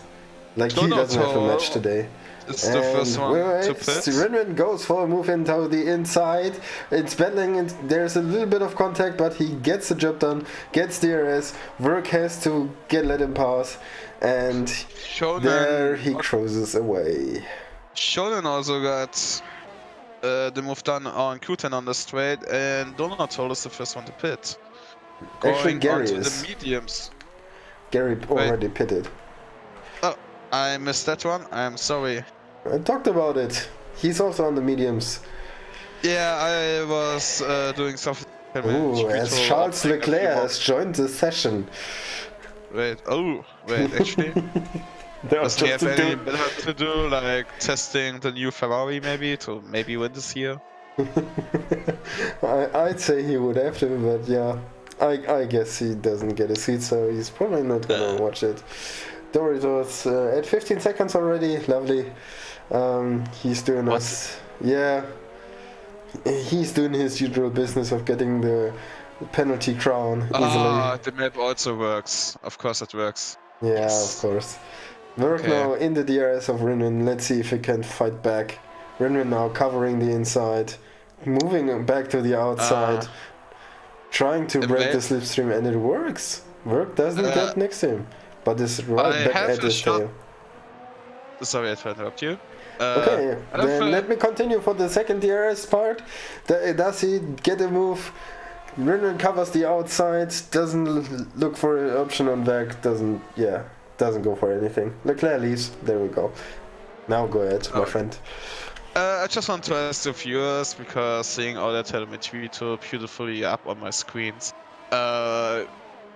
Speaker 1: Like, he doesn't have a match today.
Speaker 2: It's the first one to pit.
Speaker 1: Rinrin goes for a move into the inside. It's battling, and there's a little bit of contact, but he gets the job done, gets DRS. Werk has to let him pass, and there he cruises away.
Speaker 2: Shonen also got the move done on Q10 on the straight, and Donatol is the first one to pit.
Speaker 1: Actually, Gary is.
Speaker 2: The mediums.
Speaker 1: Gary already pitted.
Speaker 2: Oh, I missed that one. I'm sorry.
Speaker 1: I talked about it. He's also on the mediums.
Speaker 2: Yeah, I was doing something.
Speaker 1: Ooh, as Charles Leclerc has joined the session.
Speaker 2: Wait, actually? Does he have any better to do, like testing the new Ferrari maybe, to maybe win this year?
Speaker 1: I'd say he would have to, but yeah. I guess he doesn't get a seat, so he's probably not gonna watch it. Doritos at 15 seconds already, lovely. He's doing he's doing his usual business of getting the penalty crown easily.
Speaker 2: Ah, the map also works. Of course it works.
Speaker 1: Yeah, yes. Of course. Werk now in the DRS of Rinrin. Let's see if he can fight back. Rinrin now covering the inside, moving back to the outside, trying to break the slipstream, and it works. Werk doesn't get next to him, but is right back at his tail.
Speaker 2: Sorry, I tried to interrupt you.
Speaker 1: Okay, then let me continue for the second DRS part. Does he get a move? Rinrin covers the outside, doesn't look for an option on back, doesn't go for anything. Leclerc leaves, there we go. Now go ahead, my friend.
Speaker 2: I just want to ask the viewers, because seeing all that telemetry so beautifully up on my screens,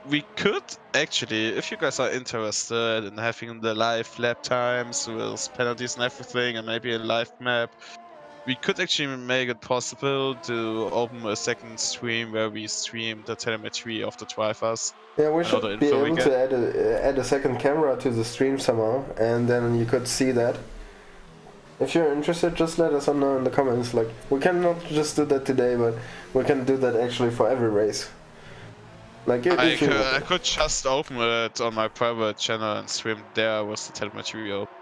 Speaker 2: we could actually, if you guys are interested in having the live lap times with penalties and everything, and maybe a live map, we could actually make it possible to open a second stream where we stream the telemetry of the drivers.
Speaker 1: Yeah, we should be able to add a second camera to the stream somehow, and then you could see that. If you're interested, just let us know in the comments. Like, we cannot just do that today, but we can do that actually for every race. Like,
Speaker 2: I could just open it on my private channel and stream there with the telemetry open.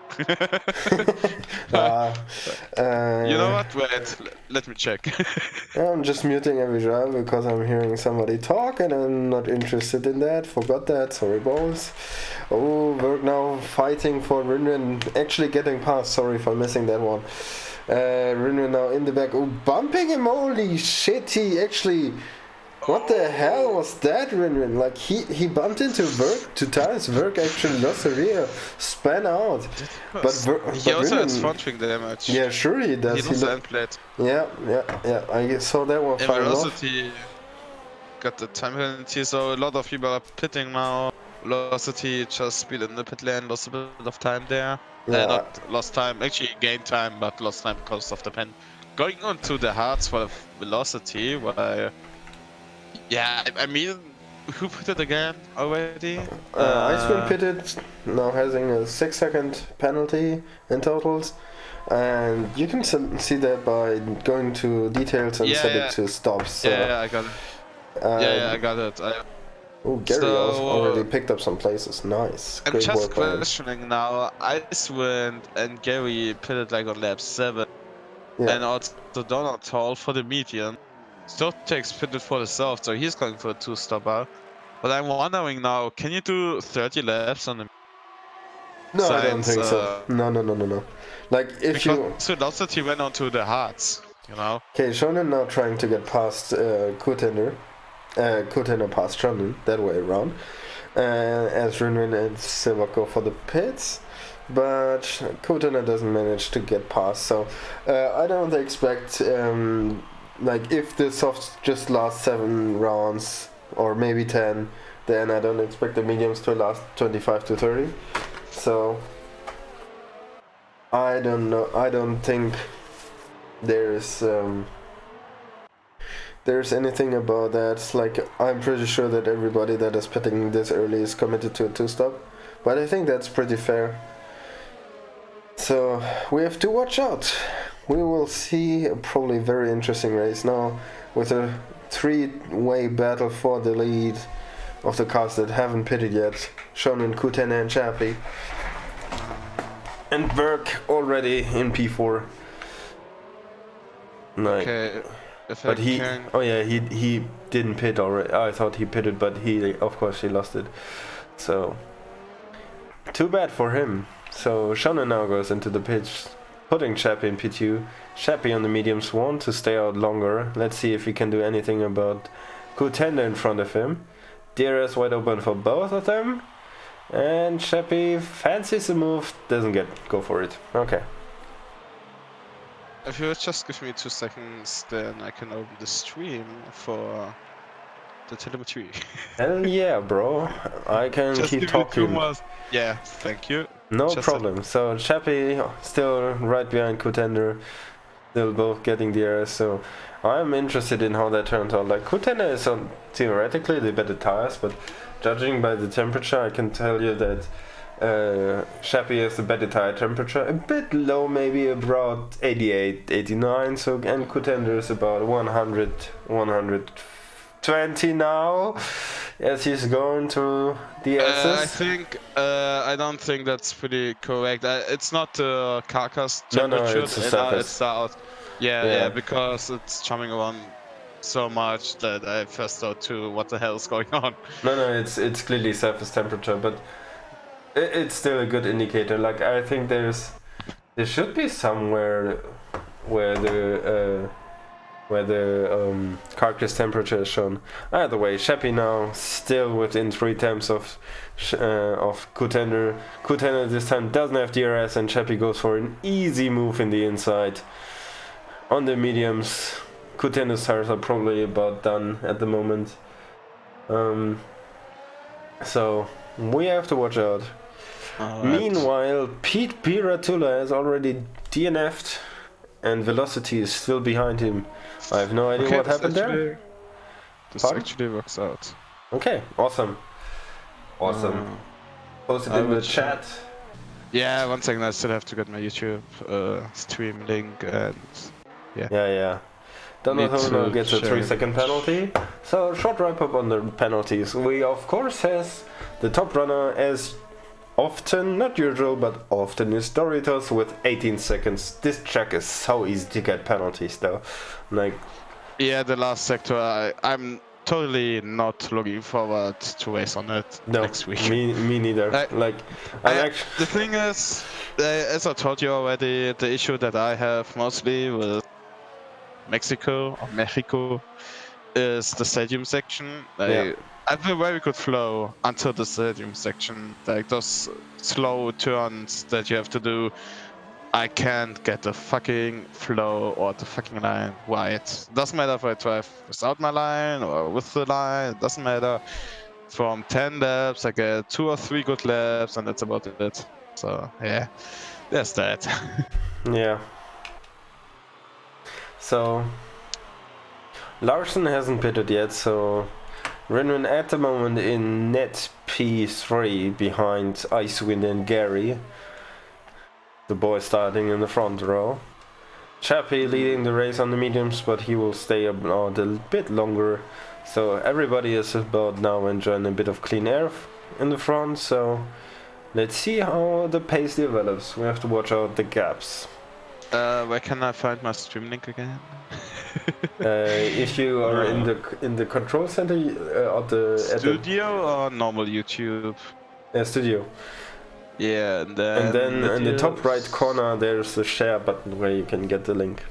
Speaker 2: You know what? Wait, let me check.
Speaker 1: I'm just muting every driver because I'm hearing somebody talk and I'm not interested in that. Forgot that. Sorry, balls. Oh, we're now fighting for Rinrin. Actually getting past. Sorry for missing that one. Rinrin now in the back. Oh, bumping him. Holy shit. He actually What the hell was that, Rinrin? Like, he bumped into Verk 2 times. Verk actually lost the rear, span out.
Speaker 2: He also has
Speaker 1: Rinrin,
Speaker 2: front wing damage.
Speaker 1: yeah, sure he does.
Speaker 2: He lost the end plate.
Speaker 1: Yeah. I saw that one
Speaker 2: And
Speaker 1: firing off.
Speaker 2: Velocity got the time penalty, so a lot of people are pitting now. Velocity just speed in the pit lane, lost a bit of time there.
Speaker 1: Yeah.
Speaker 2: Not lost time, actually gained time, but lost time because of the pen. Going on to the hearts for the Velocity, while... Yeah, I mean, who pitted again already?
Speaker 1: Iceman pitted, now having a 6-second penalty in totals. And you can see that by going to details and set it to stops. So,
Speaker 2: yeah, I got it. I got it.
Speaker 1: Oh, Gary already picked up some places. Nice.
Speaker 2: I'm
Speaker 1: Great
Speaker 2: just
Speaker 1: work by him.
Speaker 2: questioning now. Icewind and Gary pitted like on lap 7.
Speaker 1: Yeah.
Speaker 2: And also Donald Hall for the median. Stotex pitted for the soft, so he's going for a 2-stopper. But I'm wondering now, can you do 30 laps on the
Speaker 1: No, I don't think so. No. Like, if you...
Speaker 2: Velocity went on to the hearts, you know?
Speaker 1: Okay, Shonen now trying to get past Kutender. Kutender past Shonen, that way around. As Rinrin and Silva go for the pits. But Kutender doesn't manage to get past, so I don't expect... like, if the softs just last 7 rounds, or maybe 10, then I don't expect the mediums to last 25 to 30. So, I don't know. I don't think there's anything about that. Like, I'm pretty sure that everybody that is pitting this early is committed to a 2-stop. But I think that's pretty fair. So, we have to watch out. We will see a probably very interesting race now with a 3-way battle for the lead of the cars that haven't pitted yet. Shonen, Kutender and Chappie. And Verk already in P4. Like,
Speaker 2: okay,
Speaker 1: but he didn't pit already. I thought he pitted, but of course he lost it. So, too bad for him. So Shonen now goes into the pitch, putting Chappie in P2. Chappie on the mediums want to stay out longer. Let's see if he can do anything about Kutender in front of him. DRS wide open for both of them. And Chappie fancies the move, doesn't go for it. Okay.
Speaker 2: If you would just give me 2 seconds, then I can open the stream for the telemetry.
Speaker 1: Hell yeah, bro. I can
Speaker 2: just
Speaker 1: keep talking.
Speaker 2: Yeah, thank you.
Speaker 1: No problem. So Chappie still right behind Kutender, still both getting the DRS. So I'm interested in how that turns out. Like, Kutender is on theoretically the better tires, but judging by the temperature, I can tell you that Chappie has the better tire temperature, a bit low, maybe about 88, 89. So, and Kutender is about 100, 120 now, as he's going to the SS.
Speaker 2: I don't think that's pretty correct. It's not the carcass temperature.
Speaker 1: No, it's the surface.
Speaker 2: It's the out. Yeah, because it's jumping around so much that I first thought to what the hell is going on.
Speaker 1: No, it's clearly surface temperature, but it's still a good indicator. Like, I think there should be somewhere where the carcass temperature is shown. Either way, Chappie now still within 3 temps of Kutender. Kutender this time doesn't have DRS, and Chappie goes for an easy move in the inside. On the mediums, Kutender's tires are probably about done at the moment. So we have to watch out. Meanwhile, Pete Piratula has already DNF'd, and Velocity is still behind him. I have no idea what happened there.
Speaker 2: This actually works out.
Speaker 1: Okay, awesome. Post it in the chat.
Speaker 2: Yeah, 1 second, I still have to get my YouTube stream link and
Speaker 1: Yeah. Donald Hono gets a 3-second penalty. So, short wrap-up on the penalties. We, of course, has the top runner as often, not usual, but often is Doritos with 18 seconds. This track is so easy to get penalties, though. Like,
Speaker 2: yeah, the last sector, I'm totally not looking forward to race on it next week.
Speaker 1: Me neither.
Speaker 2: The thing is, as I told you already, the issue that I have mostly with Mexico is the stadium section.
Speaker 1: Yeah.
Speaker 2: I have a very good flow until the stadium section. Like those slow turns that you have to do. I can't get the fucking flow or the fucking line right. Doesn't matter if I drive without my line or with the line. It doesn't matter. From 10 laps, I get 2 or 3 good laps, and that's about it. So yeah, there's that.
Speaker 1: Yeah. So Larson hasn't pitted yet, so Rinwin at the moment in net P3 behind Icewind and Gary. The boy starting in the front row. Chappie leading the race on the mediums, but he will stay about a bit longer. So everybody is about now enjoying a bit of clean air in the front. So let's see how the pace develops. We have to watch out the gaps.
Speaker 2: Where can I find my stream link again?
Speaker 1: If you are in the control center at the
Speaker 2: studio or normal YouTube?
Speaker 1: Studio.
Speaker 2: Yeah, and
Speaker 1: then in the top right corner there's the share button where you can get the link.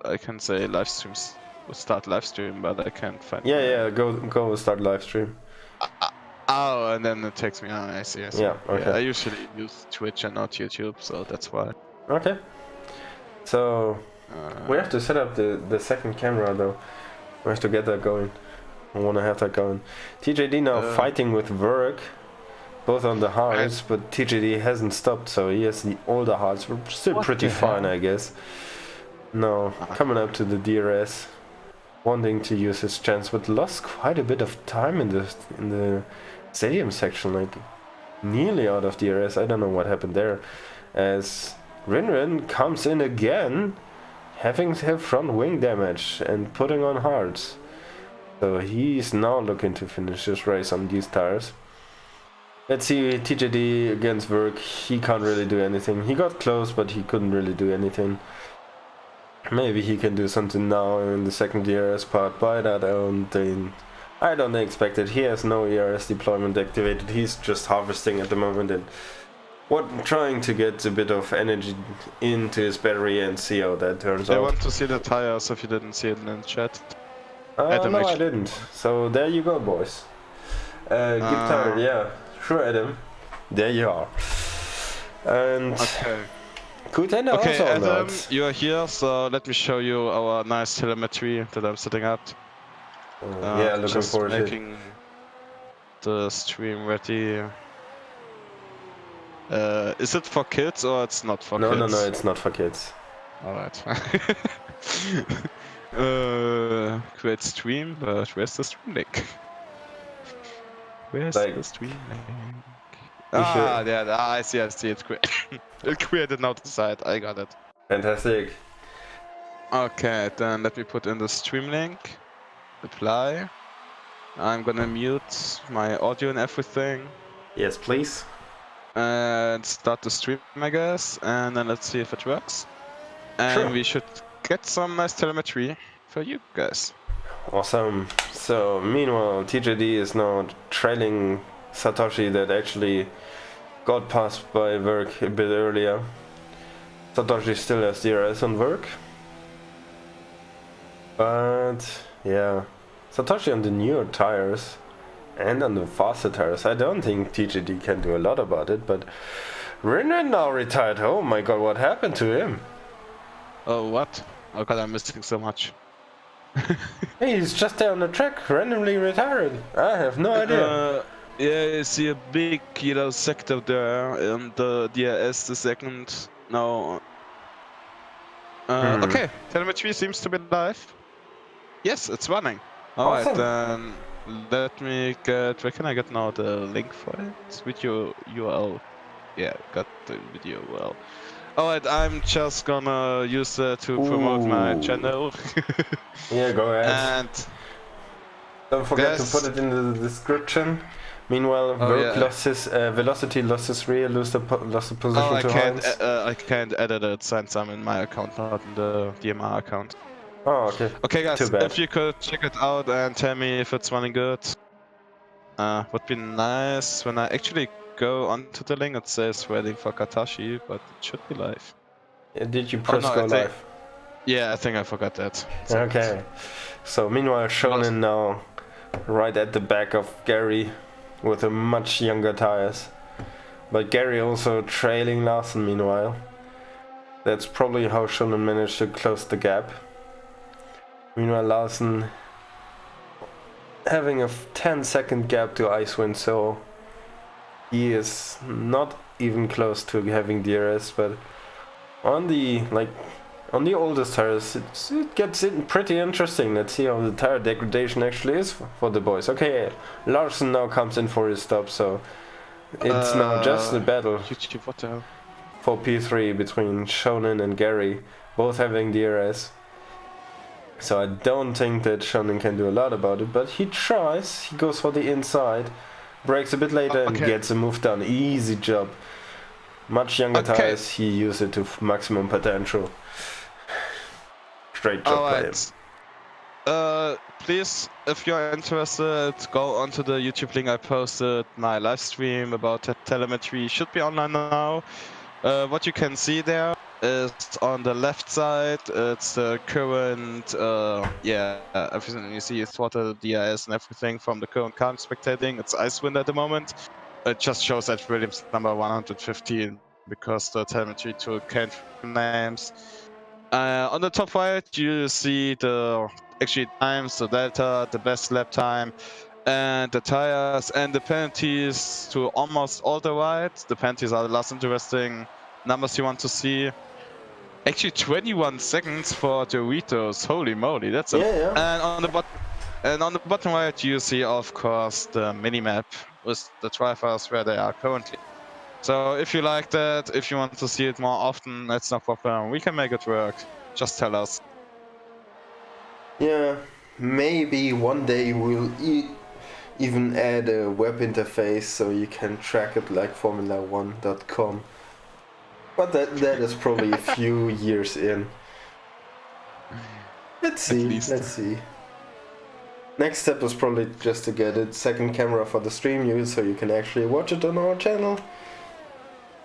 Speaker 2: I can say live streams. Start live stream, but I can't find.
Speaker 1: Yeah, go start live stream.
Speaker 2: Oh, and then it takes me. I see.
Speaker 1: Yeah, okay.
Speaker 2: Yeah, I usually use Twitch and not YouTube, so that's why.
Speaker 1: Okay. So we have to set up the second camera though. We have to get that going. I want to have that going. TJD now fighting with Verk, both on the hards, but TJD hasn't stopped, so he has the older hards. We're still pretty fine, I guess. No, coming up to the DRS, wanting to use his chance, but lost quite a bit of time in the stadium section, like nearly out of DRS. I don't know what happened there, as Rinrin comes in again, having her front wing damage and putting on hards. So he's now looking to finish his race on these tires. Let's see TJD against Verk. He can't really do anything. He got close, but he couldn't really do anything. Maybe he can do something now in the second ERS part, but I don't expect it. He has no ERS deployment activated. He's just harvesting at the moment and trying to get a bit of energy into his battery and see how that turns out.
Speaker 2: I want to see the tires if you didn't see it in the chat.
Speaker 1: No, I didn't. So there you go, boys. Give tire, yeah. Sure, Adam. There you are. And
Speaker 2: okay.
Speaker 1: Kutenda
Speaker 2: okay,
Speaker 1: also
Speaker 2: Adam, you are here, so let me show you our nice telemetry that I'm setting up.
Speaker 1: Yeah, looking forward to it.
Speaker 2: Making the stream ready. Is it for kids or it's not for kids?
Speaker 1: No, it's not for kids.
Speaker 2: Alright. Create stream, but where's the stream link? Where's the stream link? There, I see it's it created now the site, I got it.
Speaker 1: Fantastic.
Speaker 2: Okay, then let me put in the stream link. Apply. I'm gonna mute my audio and everything.
Speaker 1: Yes, please.
Speaker 2: And start the stream, I guess, and then let's see if it works. And we should get some nice telemetry for you guys.
Speaker 1: Awesome. So meanwhile, TJD is now trailing Satoshi that actually got passed by Verk a bit earlier. Satoshi still has DRS on Verk. But yeah, Satoshi on the newer tires and on the faster tires, I don't think TJD can do a lot about it, but Rinrin now retired. Oh my god, what happened to him?
Speaker 2: Oh, what? Oh god, I'm missing so much.
Speaker 1: Hey, he's just there on the track, randomly retired. I have no idea.
Speaker 2: Yeah, you see a big yellow sector there, and the DRS the second. No. Okay, telemetry seems to be live. Yes, it's running. Alright, then let me get. Where can I get now the link for it? Video URL. Yeah, got the video URL. Alright, I'm just gonna use that to promote my channel.
Speaker 1: Yeah, go ahead.
Speaker 2: And
Speaker 1: don't forget to put it in the description. Meanwhile, velocity losses rear, lost the position to Heinz.
Speaker 2: I can't edit it since I'm in my account, not in the DMR account.
Speaker 1: Oh, okay.
Speaker 2: Okay, guys, if you could check it out and tell me if it's running good. Would be nice. When I actually go onto the link, it says waiting for Katashi, but it should be live.
Speaker 1: Did you press go live?
Speaker 2: Yeah, I think I forgot that.
Speaker 1: Okay. So meanwhile, Shonen now right at the back of Gary with a much younger tires. But Gary also trailing Larson meanwhile. That's probably how Shonen managed to close the gap. Meanwhile, Larson having a 10-second gap to Icewind, so he is not even close to having DRS, but on the oldest tires it gets pretty interesting. Let's see how the tire degradation actually is for the boys. Okay, Larson now comes in for his stop, so it's now just a battle
Speaker 2: What the hell?
Speaker 1: for P3 between Shonen and Gary, both having DRS. So I don't think that Shonen can do a lot about it, but he tries. He goes for the inside, brakes a bit later and gets a move done. Easy job. Much younger tires, he used it to maximum potential. Great job by him.
Speaker 2: Please, if you're interested, go onto the YouTube link I posted. My live stream about telemetry should be online now. What you can see there is on the left side, it's the current, everything you see is throttle, DRS and everything from the current car I'm spectating. It's Icewind at the moment. It just shows that Williams number 115 because the telemetry tool can't names. On the top right, you see the actually times, the delta, the best lap time, and the tires and the penalties to almost all the right. The penalties are the last interesting numbers you want to see. Actually, 21 seconds for Doritos. Holy moly, that's a And on the bottom right, you see, of course, the minimap with the drivers where they are currently. So if you like that, if you want to see it more often, that's no problem. We can make it work. Just tell us.
Speaker 1: Yeah, maybe one day we'll even add a web interface so you can track it like Formula1.com. But that is probably a few years in. Let's see. Next step is probably just to get a second camera for the stream use so you can actually watch it on our channel.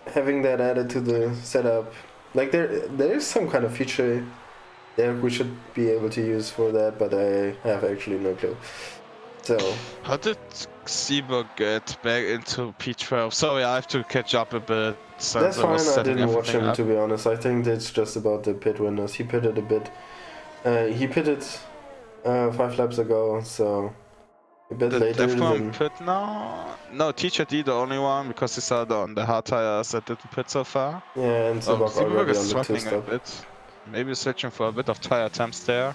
Speaker 1: Having that added to the setup. Like there is some kind of feature that we should be able to use for that, but I have actually no clue. So
Speaker 2: how did Seaberg get back into P12? Sorry, I have to catch up a bit.
Speaker 1: That's fine, I didn't watch him to be honest. I think it's just about the pit windows. He pitted a bit. He pitted 5 laps ago, so a bit later than...
Speaker 2: pit now? No, Teacher D the only one because he's out on the hard tires that didn't pit so far.
Speaker 1: Yeah, and Seaberg already on the 2-stop.
Speaker 2: Maybe searching for a bit of tire temps there.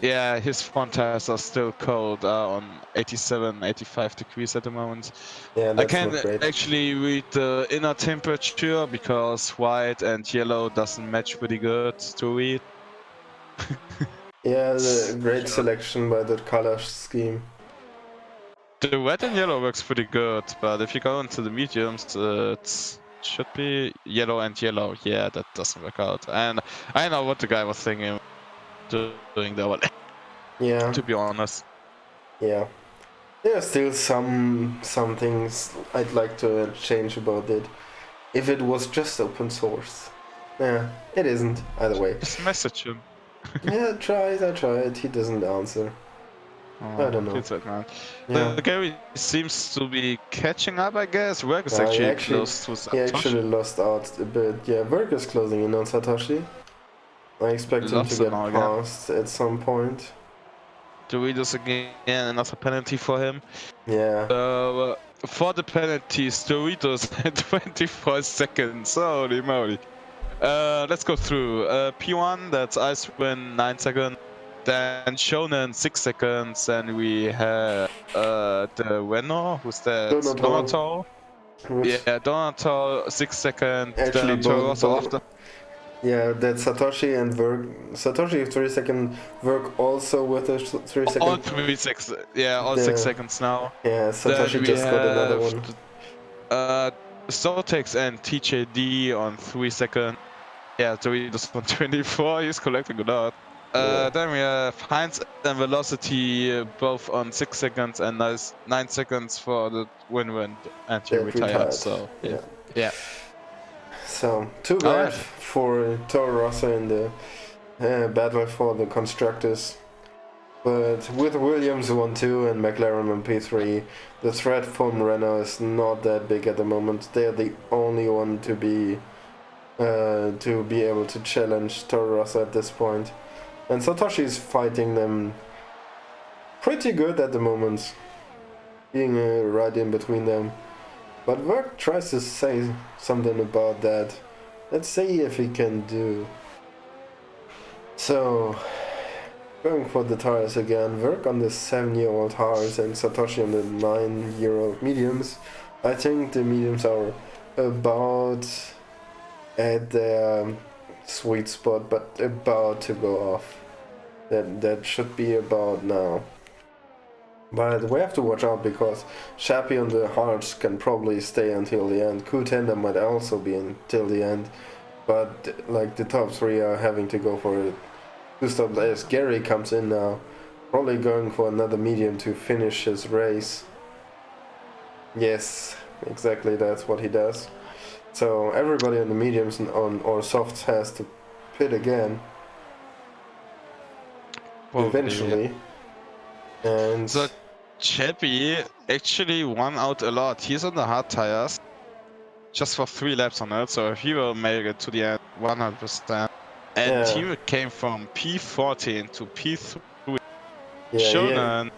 Speaker 2: Yeah, his front tires are still cold, on 87, 85 degrees at the moment.
Speaker 1: Yeah, that's
Speaker 2: I can't
Speaker 1: not great.
Speaker 2: actually read the inner temperature because white and yellow doesn't match pretty good to read.
Speaker 1: Yeah, the great selection by the color scheme.
Speaker 2: The red and yellow works pretty good, but if you go into the mediums, it should be yellow and yellow. Yeah, that doesn't work out. And I know what the guy was thinking doing that one.
Speaker 1: Yeah.
Speaker 2: To be honest.
Speaker 1: Yeah. There are still some things I'd like to change about it. If it was just open source. Yeah, it isn't, either way.
Speaker 2: Just message him.
Speaker 1: Yeah, I tried. He doesn't answer. I don't know.
Speaker 2: That, man.
Speaker 1: Yeah.
Speaker 2: The Gary seems to be catching up, I guess. Work is actually close to Satoshi.
Speaker 1: He actually lost out a bit. Yeah, work is closing in on Satoshi. I expect him to get passed at some point.
Speaker 2: Doritos again, another penalty for him.
Speaker 1: Yeah.
Speaker 2: For the penalties, Doritos had 24 seconds. Holy moly. Let's go through. P1, that's Icewind, 9 seconds. Then Shonen, 6 seconds. And we have the winner, who's that? Donato. Yeah, Donato, 6 seconds.
Speaker 1: Actually, both. Yeah, that's Satoshi and Verk. Satoshi 3 second, Verk also with a 3 second.
Speaker 2: All 3 seconds. Yeah, all 6 seconds now.
Speaker 1: Yeah, Satoshi just got another one.
Speaker 2: Zotex and TJD on 3 seconds. Yeah, Doritos on 24. He's collecting a lot. Then we have Heinz and Velocity both on 6 seconds and 9 seconds for the win-win and he retired. So yeah.
Speaker 1: So too bad for Toro Rosso in the battle for the constructors. But with Williams 1-2 and McLaren on P3, the threat from Renault is not that big at the moment. They're the only one to be able to challenge Toro Rosso at this point. And Satoshi is fighting them pretty good at the moment, being right in between them. But Werk tries to say something about that. Let's see if he can do. So, going for the tires again. Werk on the 7-year-old hards and Satoshi on the 9-year-old mediums. I think the mediums are about at their sweet spot, but about to go off. That should be about now. But we have to watch out because Shappy on the hards can probably stay until the end. Q10 might also be until the end. But like the top 3 are having to go for it. 2 stops as Gary comes in now. Probably going for another medium to finish his race. Yes, exactly, that's what he does. So everybody on the mediums and on or softs has to pit again. Well, eventually.
Speaker 2: Yeah.
Speaker 1: And
Speaker 2: so Chappy actually won out a lot. He's on the hard tires. Just for 3 laps on it, so he will make it to the end 100%. And he came from P14 to P3. Shonen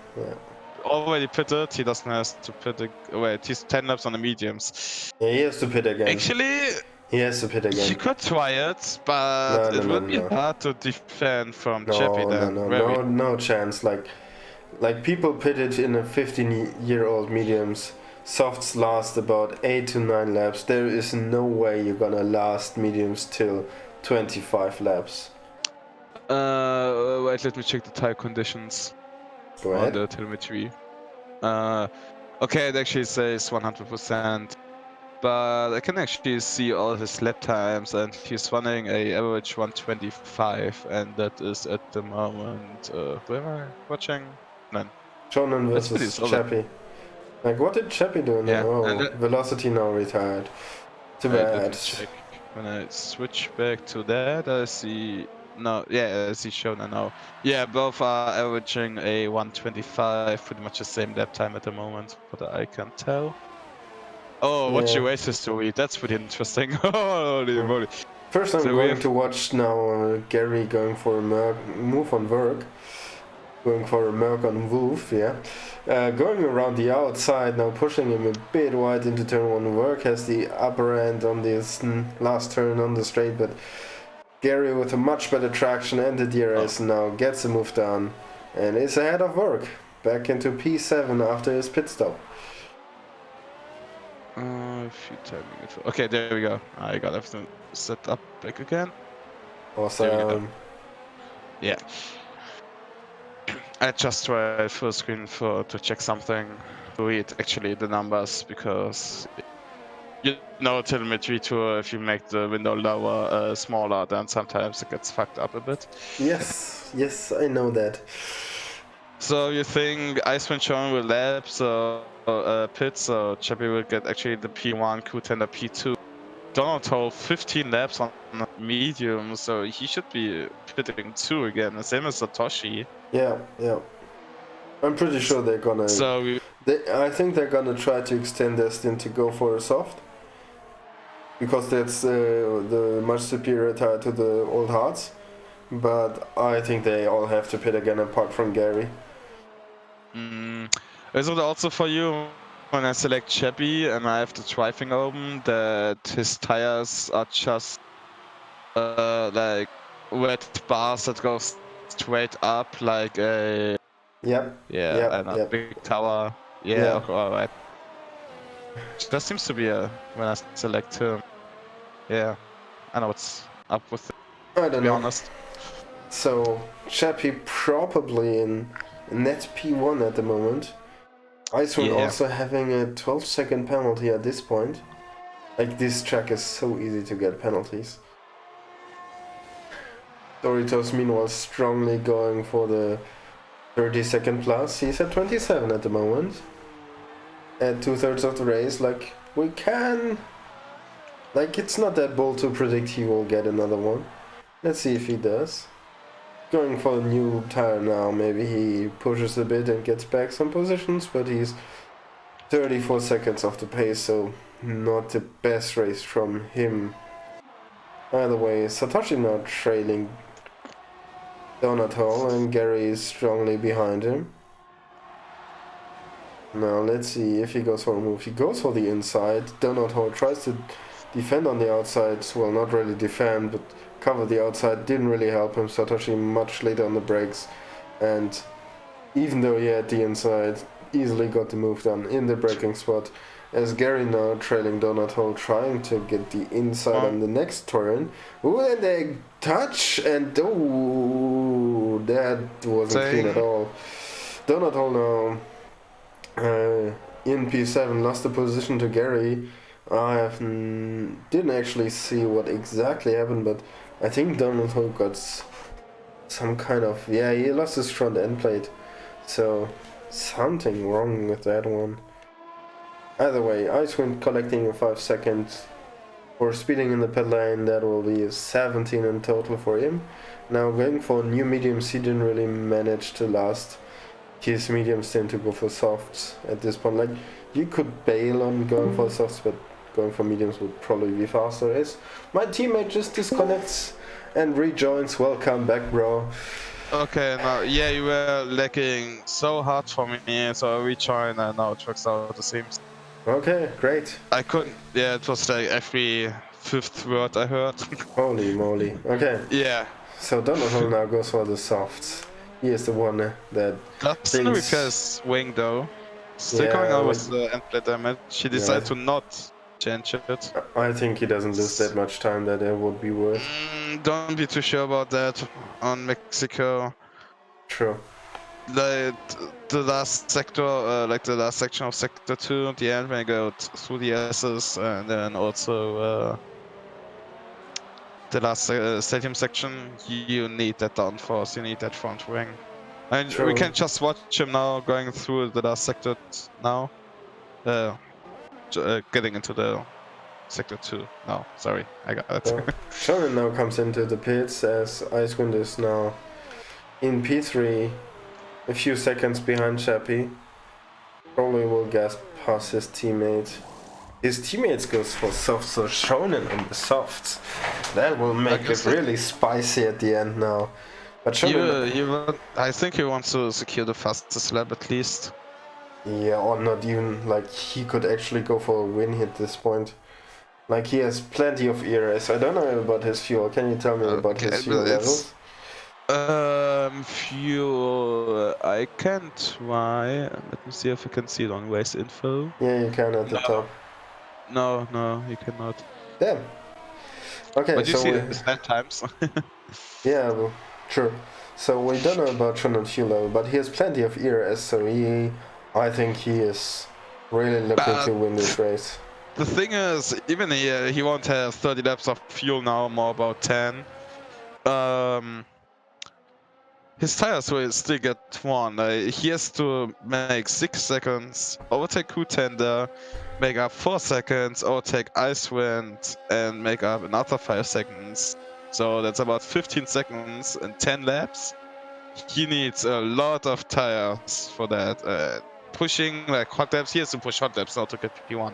Speaker 2: already pitted, he doesn't have to pit. Wait, he's 10 laps on the mediums.
Speaker 1: Yeah, he has to pit again.
Speaker 2: Actually,
Speaker 1: he has to pit again.
Speaker 2: You could try it, but it would be hard to defend from Chappy then.
Speaker 1: No chance. Like people pitted in a 15-year-old mediums. Softs last about 8 to 9 laps. There is no way you're gonna last mediums till 25 laps.
Speaker 2: Wait, let me check the tire conditions.
Speaker 1: Go ahead.
Speaker 2: On the telemetry. Okay, it actually says 100%, but I can actually see all his lap times, and he's running a average 125, and that is at the moment. Where am I watching? None.
Speaker 1: Shonen versus Chappy. Like, what did Chappy do now? Oh, Velocity now retired. Too bad.
Speaker 2: Check. When I switch back to that, I see. No, yeah, I see Shonen now. Yeah, both are averaging a 125, pretty much the same lap time at the moment, what I can tell. Oh, watch your race history. That's pretty interesting. Holy moly.
Speaker 1: First, I'm going to watch now Gary going for a move on Werk. Going for a Merc on Wolf, yeah. Going around the outside now, pushing him a bit wide into turn 1. Werk has the upper end on this last turn on the straight, but Gary with a much better traction and the DRS now gets the move down and is ahead of Werk. Back into P7 after his pit stop.
Speaker 2: Okay, there we go. I got everything set up back again.
Speaker 1: Awesome.
Speaker 2: Yeah. I just tried full screen to check something, to read actually the numbers, because you know telemetry too, if you make the window lower, smaller, then sometimes it gets fucked up a bit.
Speaker 1: Yes, I know that.
Speaker 2: So you think Iceman Sean will lap, so pit, so Chappy will get actually the P1, Q10, the P2. Donald hold 15 laps on medium, so he should be pitting 2 again, the same as Satoshi.
Speaker 1: Yeah. I'm pretty sure they're gonna. I think they're gonna try to extend their stint to go for a soft, because that's the much superior tire to the old hards. But I think they all have to pit again, apart from Gary.
Speaker 2: Is it also for you when I select Chappy and I have the driving open that his tires are just like red bars that go straight up like a big tower? Yeah. Okay, alright. That seems to be when I select him. Yeah, I know what's up with it,
Speaker 1: I don't know.
Speaker 2: To be honest.
Speaker 1: So Chappy probably in net P1 at the moment. Iceman also having a 12-second penalty at this point. Like, this track is so easy to get penalties. Doritos meanwhile strongly going for the 30-second plus. He's at 27 at the moment. At 2/3 of the race, like, we can... Like, it's not that bold to predict he will get another one. Let's see if he does. going for a new tire now. Maybe he pushes a bit and gets back some positions, but he's 34 seconds off the pace, so not the best race from him. Either way, Satoshi now trailing Donato, and Gary is strongly behind him. Now let's see if he goes for a move. He goes for the inside. Donato tries to defend on the outside. Well, not really defend, but cover the outside. Didn't really help him. Satoshi much later on the brakes. And even though he had the inside, easily got the move done in the braking spot. As Gary now trailing Donato, trying to get the inside on the next turn. Ooh, and they touch, and ooh, that wasn't clean at all. Donato now in P7 lost the position to Gary. I didn't actually see what exactly happened, but I think Donato got some kind of, yeah, he lost his front end plate, so something wrong with that one. Either way, Icewind collecting a 5 seconds for speeding in the pit lane. That will be 17 in total for him. Now going for new mediums, he didn't really manage to last his mediums, tend to go for softs at this point. Like, you could bail on going for softs, but going for mediums would probably be faster. As my teammate just disconnects and rejoins. Welcome back, bro.
Speaker 2: Okay, now, yeah, you were lagging so hard for me, so I rejoined and now it works out the same.
Speaker 1: Okay, great.
Speaker 2: I couldn't, yeah, it was like every 5th word I heard.
Speaker 1: Holy moly. Okay.
Speaker 2: Yeah.
Speaker 1: So Donato now goes for the softs. He is the one that
Speaker 2: Doesn't repair his wing though. Still going out with the end plate damage. She decided to not change it.
Speaker 1: I think he doesn't lose that much time that it would be worth.
Speaker 2: Don't be too sure about that on Mexico.
Speaker 1: True.
Speaker 2: Like the last sector, like the last section of sector 2 at the end when you go through the S's, and then also the last stadium section, you need that downforce, you need that front wing. And we can just watch him now going through the last sector now. Getting into the sector 2 now. Sorry, I got it.
Speaker 1: Shonen now comes into the pits as Icewind is now in P3, a few seconds behind Chappie. Probably will gas past his teammate. His teammates goes for softs, so Shonen on the softs. That will make it really spicy at the end now. But Shonen,
Speaker 2: I think he wants to secure the fastest lap at least.
Speaker 1: Yeah, or not even, like, he could actually go for a win at this point. Like, he has plenty of ERS. I don't know about his fuel. Can you tell me about his fuel levels?
Speaker 2: Fuel, I can try. Let me see if I can see it on race info.
Speaker 1: Yeah, you can at the top.
Speaker 2: No, you cannot.
Speaker 1: Damn. Okay,
Speaker 2: but you
Speaker 1: so
Speaker 2: see the lap times.
Speaker 1: Yeah, well, true. So we don't know about Shonen fuel level, but he has plenty of ERS, so I think he is really looking to win this race.
Speaker 2: The thing is, even he won't have 30 laps of fuel now, more about 10. His tires will still get one. He has to make 6 seconds, overtake Contender, make up 4 seconds, overtake Icewind, and make up another 5 seconds. So that's about 15 seconds and 10 laps. He needs a lot of tires for that. Pushing like hot laps, he has to push hot laps now to get P1.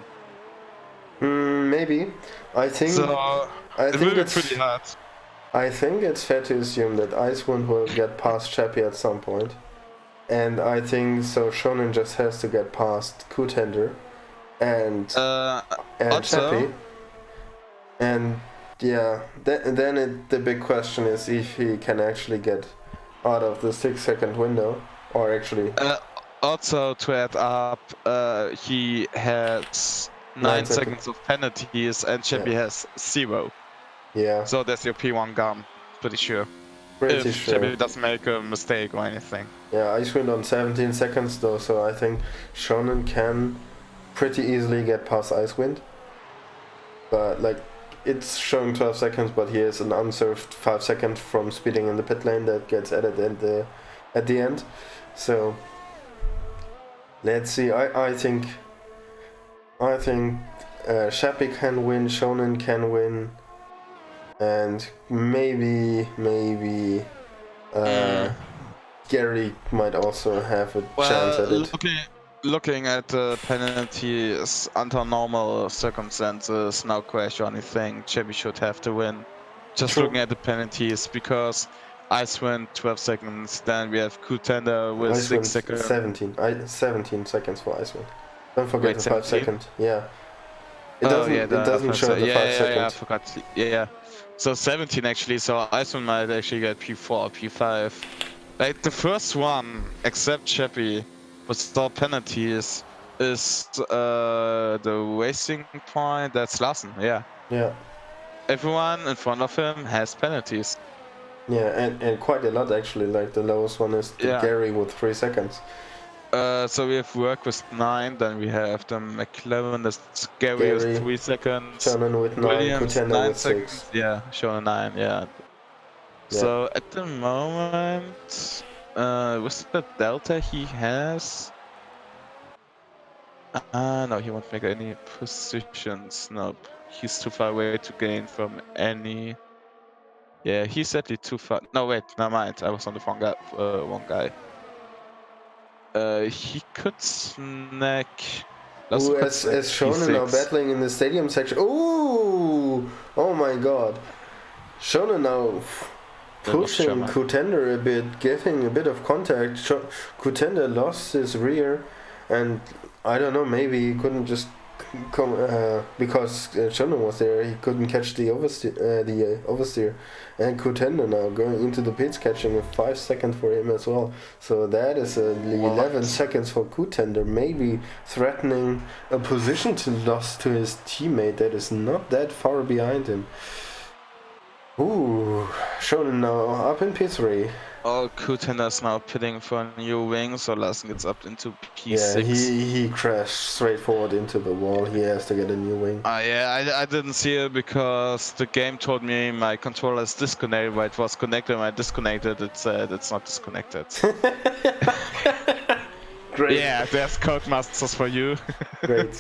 Speaker 1: Maybe. I think
Speaker 2: it will be pretty hard.
Speaker 1: I think it's fair to assume that Icewind will get past Chappie at some point. And I think so Shonen just has to get past Contender and Chappie. And yeah, then the big question is if he can actually get out of the 6-second window, or actually.
Speaker 2: Also to add up, he had 9 seconds of penalties, and Chappie has 0.
Speaker 1: Yeah.
Speaker 2: So that's your P1 gum, pretty sure.
Speaker 1: Pretty sure.
Speaker 2: Chappie doesn't make a mistake or anything.
Speaker 1: Yeah, Icewind on 17 seconds though, so I think Shonen can pretty easily get past Icewind. But like, it's showing 12 seconds, but he has an unserved 5 seconds from speeding in the pit lane that gets added at the end. So let's see. I think Chappie can win, Shonen can win, and maybe Gary might also have a chance at it.
Speaker 2: Looking at the penalties under normal circumstances, no question or anything, Chevy should have to win. Just
Speaker 1: True.
Speaker 2: looking at the penalties, because Icewind 12 seconds, then we have Contender with
Speaker 1: Icewind
Speaker 2: 6 seconds.
Speaker 1: 17 seconds for Icewind. Don't forget
Speaker 2: Wait,
Speaker 1: the
Speaker 2: 17?
Speaker 1: 5 second. Yeah. It doesn't show the 5 second.
Speaker 2: Yeah, I forgot. Yeah. So 17 actually, so Icewind might actually get P4 or P5. Like the first one, except Chappie, without penalties, is the wasting point. That's Larsen. Yeah.
Speaker 1: Yeah.
Speaker 2: Everyone in front of him has penalties.
Speaker 1: Yeah, and quite a lot actually. Like the lowest one is the Gary with 3 seconds.
Speaker 2: So we have Work with 9, then we have the McLaren, the Gary with 3 seconds.
Speaker 1: Shonen with 9,
Speaker 2: Williams,
Speaker 1: Contender
Speaker 2: 9
Speaker 1: with 6.
Speaker 2: seconds. Yeah, Shonen 9. Yeah. So at the moment, what's the delta he has? No, he won't make any positions. Nope. He's too far away to gain from any. Yeah, he's actually too far. No, wait, never mind. I was on the wrong guy. He could snack.
Speaker 1: Ooh, as Shonen now battling in the stadium section. Ooh! Oh my god. Shonen now pushing Contender a bit, getting a bit of contact. Contender lost his rear, and I don't know, maybe he couldn't just come because Shonen was there. He couldn't catch the oversteer, and Contender now going into the pits, catching a 5 second for him as well. So that is 11 seconds for Contender, maybe threatening a position to loss to his teammate that is not that far behind him. Ooh, Shonen now up in P3.
Speaker 2: All Contenders now pitting for a new wing, so Larsen gets up into P6.
Speaker 1: Yeah, he crashed straight forward into the wall. He has to get a new wing.
Speaker 2: Yeah, I didn't see it because the game told me my controller is disconnected, but it was connected. When I disconnected, it said it's not disconnected.
Speaker 1: Great.
Speaker 2: Yeah, there's Codemasters for you.
Speaker 1: Great.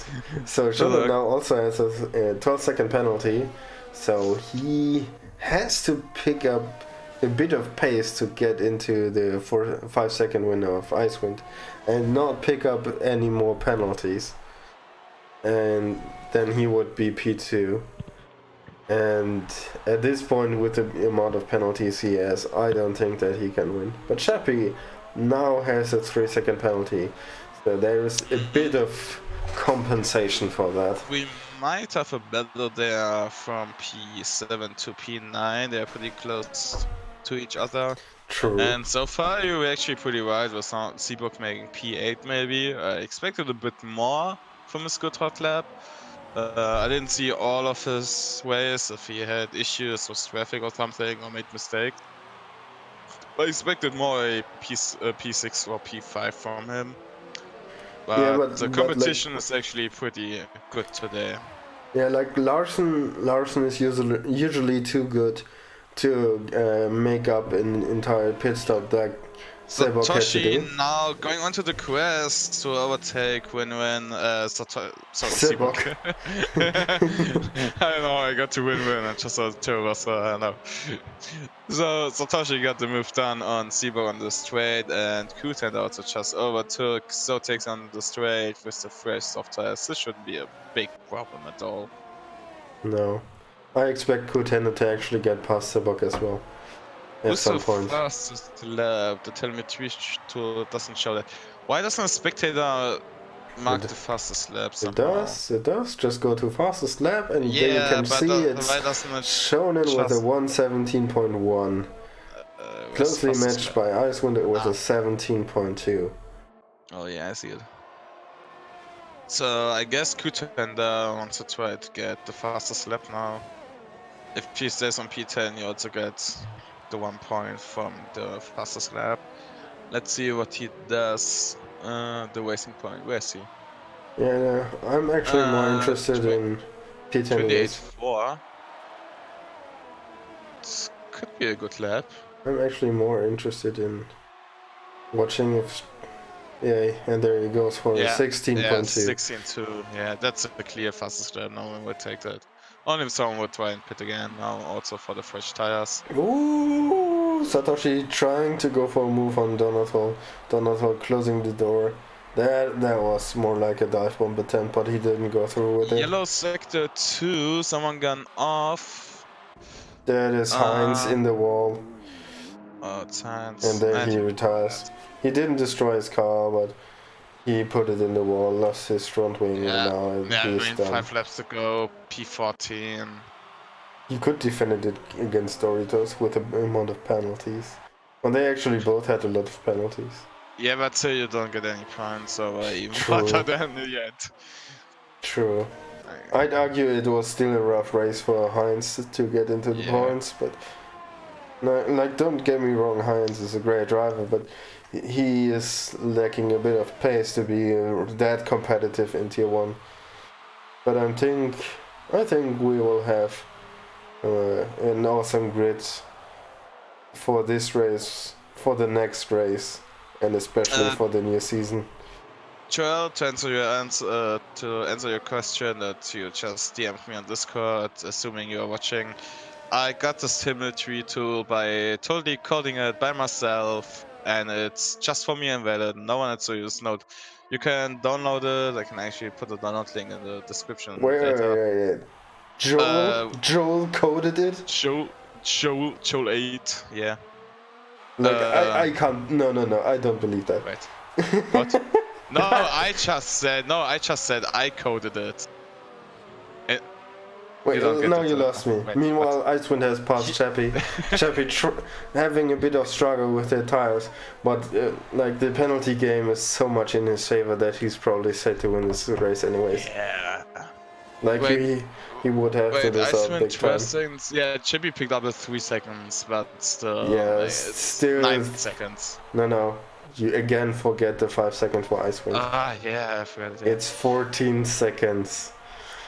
Speaker 1: So Shonen now also has a 12-second penalty, so he has to pick up a bit of pace to get into the 5-second window of Icewind and not pick up any more penalties, and then he would be P2. And at this point, with the amount of penalties he has, I don't think that he can win. But Chappie now has a 3-second penalty, so there is a bit of compensation for that.
Speaker 2: We might have a battle there from P7 to P9. They're pretty close to each other.
Speaker 1: True.
Speaker 2: And so far you were actually pretty right with Seabook making P8 maybe. I expected a bit more from his good hot lap. I didn't see all of his ways, if he had issues with traffic or something or made mistakes. I expected more a P6 or P5 from him. But the competition is actually pretty good today.
Speaker 1: Yeah, like Larsen is usually too good to make up an entire pit stop like Sebok had to do.
Speaker 2: Now going on to the quest to overtake Winwin,
Speaker 1: Sebok.
Speaker 2: I don't know, I got to Winwin and just saw two of us, so I don't know. So Satoshi got the move done on Sebok on the straight, and Contender also just overtook, so takes on the straight with the fresh soft tires. This shouldn't be a big problem at all.
Speaker 1: No. I expect Contender to actually get past Sebok as well. At some point.
Speaker 2: The fastest lap? The telemetry doesn't show that. Why doesn't a spectator mark the fastest lap somehow?
Speaker 1: It does. Just go to fastest lap and then you can see it's shown in with a 117.1. Closely matched by Icewind with a 17.2.
Speaker 2: Oh yeah, I see it. So I guess Contender wants to try to get the fastest lap now. If he stays on P10, you also get the 1 point from the fastest lap. Let's see what he does. The racing point, where is he?
Speaker 1: Yeah, I'm actually more interested in P10.
Speaker 2: 28.4. This could be a good lap.
Speaker 1: I'm actually more interested in watching if... Yeah, and there he goes for 16.2.
Speaker 2: Yeah, 16.2. Yeah, that's a clear fastest lap. No one would take that. Only if someone would try and pit again now, also for the fresh tires.
Speaker 1: Ooh, Satoshi trying to go for a move on Donato. Donato closing the door. That was more like a dive bomb attempt, but he didn't go through with it.
Speaker 2: Yellow sector 2, someone gone off.
Speaker 1: That is Heinz in the wall.
Speaker 2: Oh, it's Heinz.
Speaker 1: And then he retires. He didn't destroy his car, but he put it in the wall, lost his front wing, and now he's done.
Speaker 2: 5 laps to go, P14.
Speaker 1: He could defend it against Doritos with the amount of penalties. And they actually both had a lot of penalties.
Speaker 2: Yeah, but still you don't get any points, so even
Speaker 1: True.
Speaker 2: better than yet.
Speaker 1: True. I'd argue it was still a rough race for Heinz to get into the points, but no, like, don't get me wrong, Heinz is a great driver, but he is lacking a bit of pace to be that competitive in Tier 1. But I think we will have an awesome grid for this race, for the next race, and especially for the new season.
Speaker 2: Joel, to answer your question that you just DM'd me on Discord, assuming you're watching, I got this telemetry tool by totally coding it by myself, and it's just for me and valid. No one has to use Node. You can download it. I can actually put the download link in the description.
Speaker 1: Wait. Joel coded it?
Speaker 2: Joel 8, yeah.
Speaker 1: Like, I can't. No, I don't believe that.
Speaker 2: Wait. What? No, I just said I coded it.
Speaker 1: Wait, now you lost me.
Speaker 2: Wait,
Speaker 1: Meanwhile, Icewind has passed Chappie. Chappie having a bit of struggle with their tires, but like, the penalty game is so much in his favor that he's probably set to win this race anyways.
Speaker 2: Yeah.
Speaker 1: Like, he would have to lose out big time.
Speaker 2: Seconds. Yeah, Chippy picked up at 3 seconds, but still.
Speaker 1: Yeah,
Speaker 2: it's
Speaker 1: still
Speaker 2: 9 seconds.
Speaker 1: No. You again forget the 5 seconds for Icewind.
Speaker 2: Yeah, I forgot it.
Speaker 1: It's 14 seconds.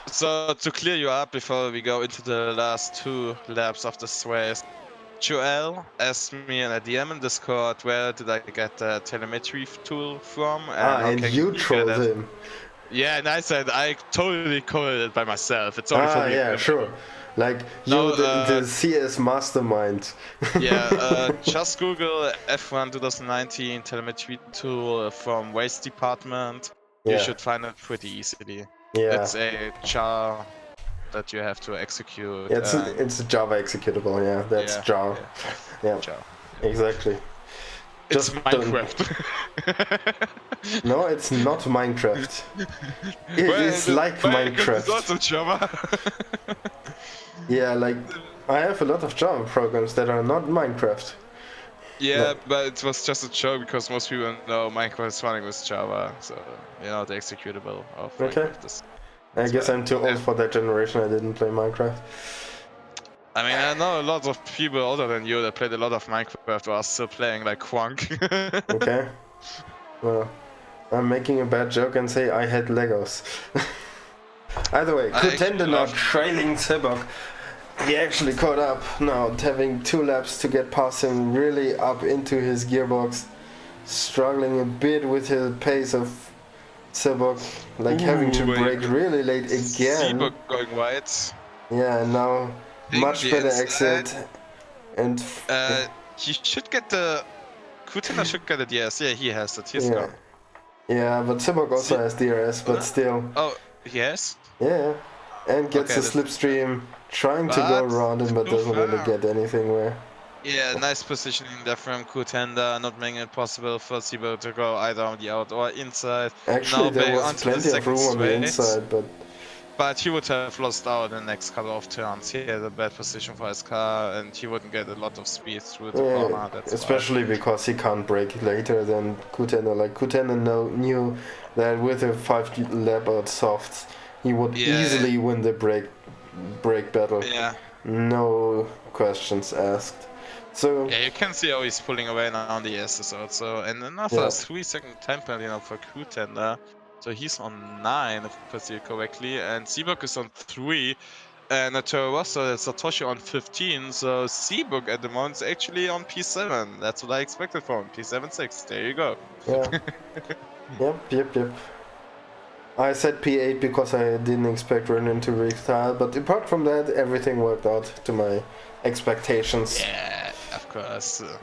Speaker 2: So, to clear you up before we go into the last 2 laps of this race, Joel asked me in a DM in Discord, where did I get the telemetry tool from?
Speaker 1: And you trolled him.
Speaker 2: Yeah, and I said I totally coded it by myself. It's only for me.
Speaker 1: Yeah, sure. Like, the CS mastermind.
Speaker 2: Yeah, just Google F1 2019 telemetry tool from Waste Department. You should find it pretty easily.
Speaker 1: Yeah.
Speaker 2: It's a jar that you have to execute.
Speaker 1: Yeah, it's a Java executable, yeah. That's jar. Yeah.
Speaker 2: Jar.
Speaker 1: Exactly.
Speaker 2: It's Minecraft.
Speaker 1: No, it's not Minecraft. It is like Minecraft.
Speaker 2: It's also Java.
Speaker 1: Yeah, like, I have a lot of Java programs that are not Minecraft.
Speaker 2: Yeah, but it was just a joke because most people know Minecraft is running with Java, so you know the executable of Minecraft is.
Speaker 1: I guess I'm too old for that generation. I didn't play Minecraft.
Speaker 2: I mean, I know a lot of people older than you that played a lot of Minecraft or are still playing like Quank.
Speaker 1: Okay. Well, I'm making a bad joke and say I had Legos. Either way, Kutende now trailing Sebok. He actually caught up now, having 2 laps to get past him, really up into his gearbox. Struggling a bit with his pace of Sebok, like having to brake really late again.
Speaker 2: Sebok going wide.
Speaker 1: Yeah, and now much better exit. And
Speaker 2: he should get the... Kutende should get it, yes. Yeah, he has it. He's gone.
Speaker 1: Yeah, but Sebok also has DRS, but still.
Speaker 2: Oh, yes?
Speaker 1: Yeah, and gets the slipstream, trying to go around him, but doesn't really get anywhere.
Speaker 2: Yeah, nice positioning there from Kutende, not making it possible for Sebok to go either on the out or inside.
Speaker 1: Actually, there was plenty of room on the inside,
Speaker 2: but he would have lost out in the next couple of turns. He had a bad position for his car, and he wouldn't get a lot of speed through the corner. That's
Speaker 1: especially because he can't brake later than Kutende. Like, Kutende knew that with a 5 lap out softs, he would easily win the brake battle.
Speaker 2: Yeah.
Speaker 1: No questions asked. So
Speaker 2: yeah, you can see how he's pulling away now on the S's also, and another 3-second time penalty now for Kutende. So he's on 9, if I see it correctly, and Sebok is on 3, and Toro Rosso and Satoshi on 15. So Sebok at the moment is actually on P7. That's what I expected from him. P7-6. There you go.
Speaker 1: Yeah. Yep. I said P8 because I didn't expect Renan to retire, but apart from that, everything worked out to my expectations.
Speaker 2: Yeah. Of course.
Speaker 1: Yeah,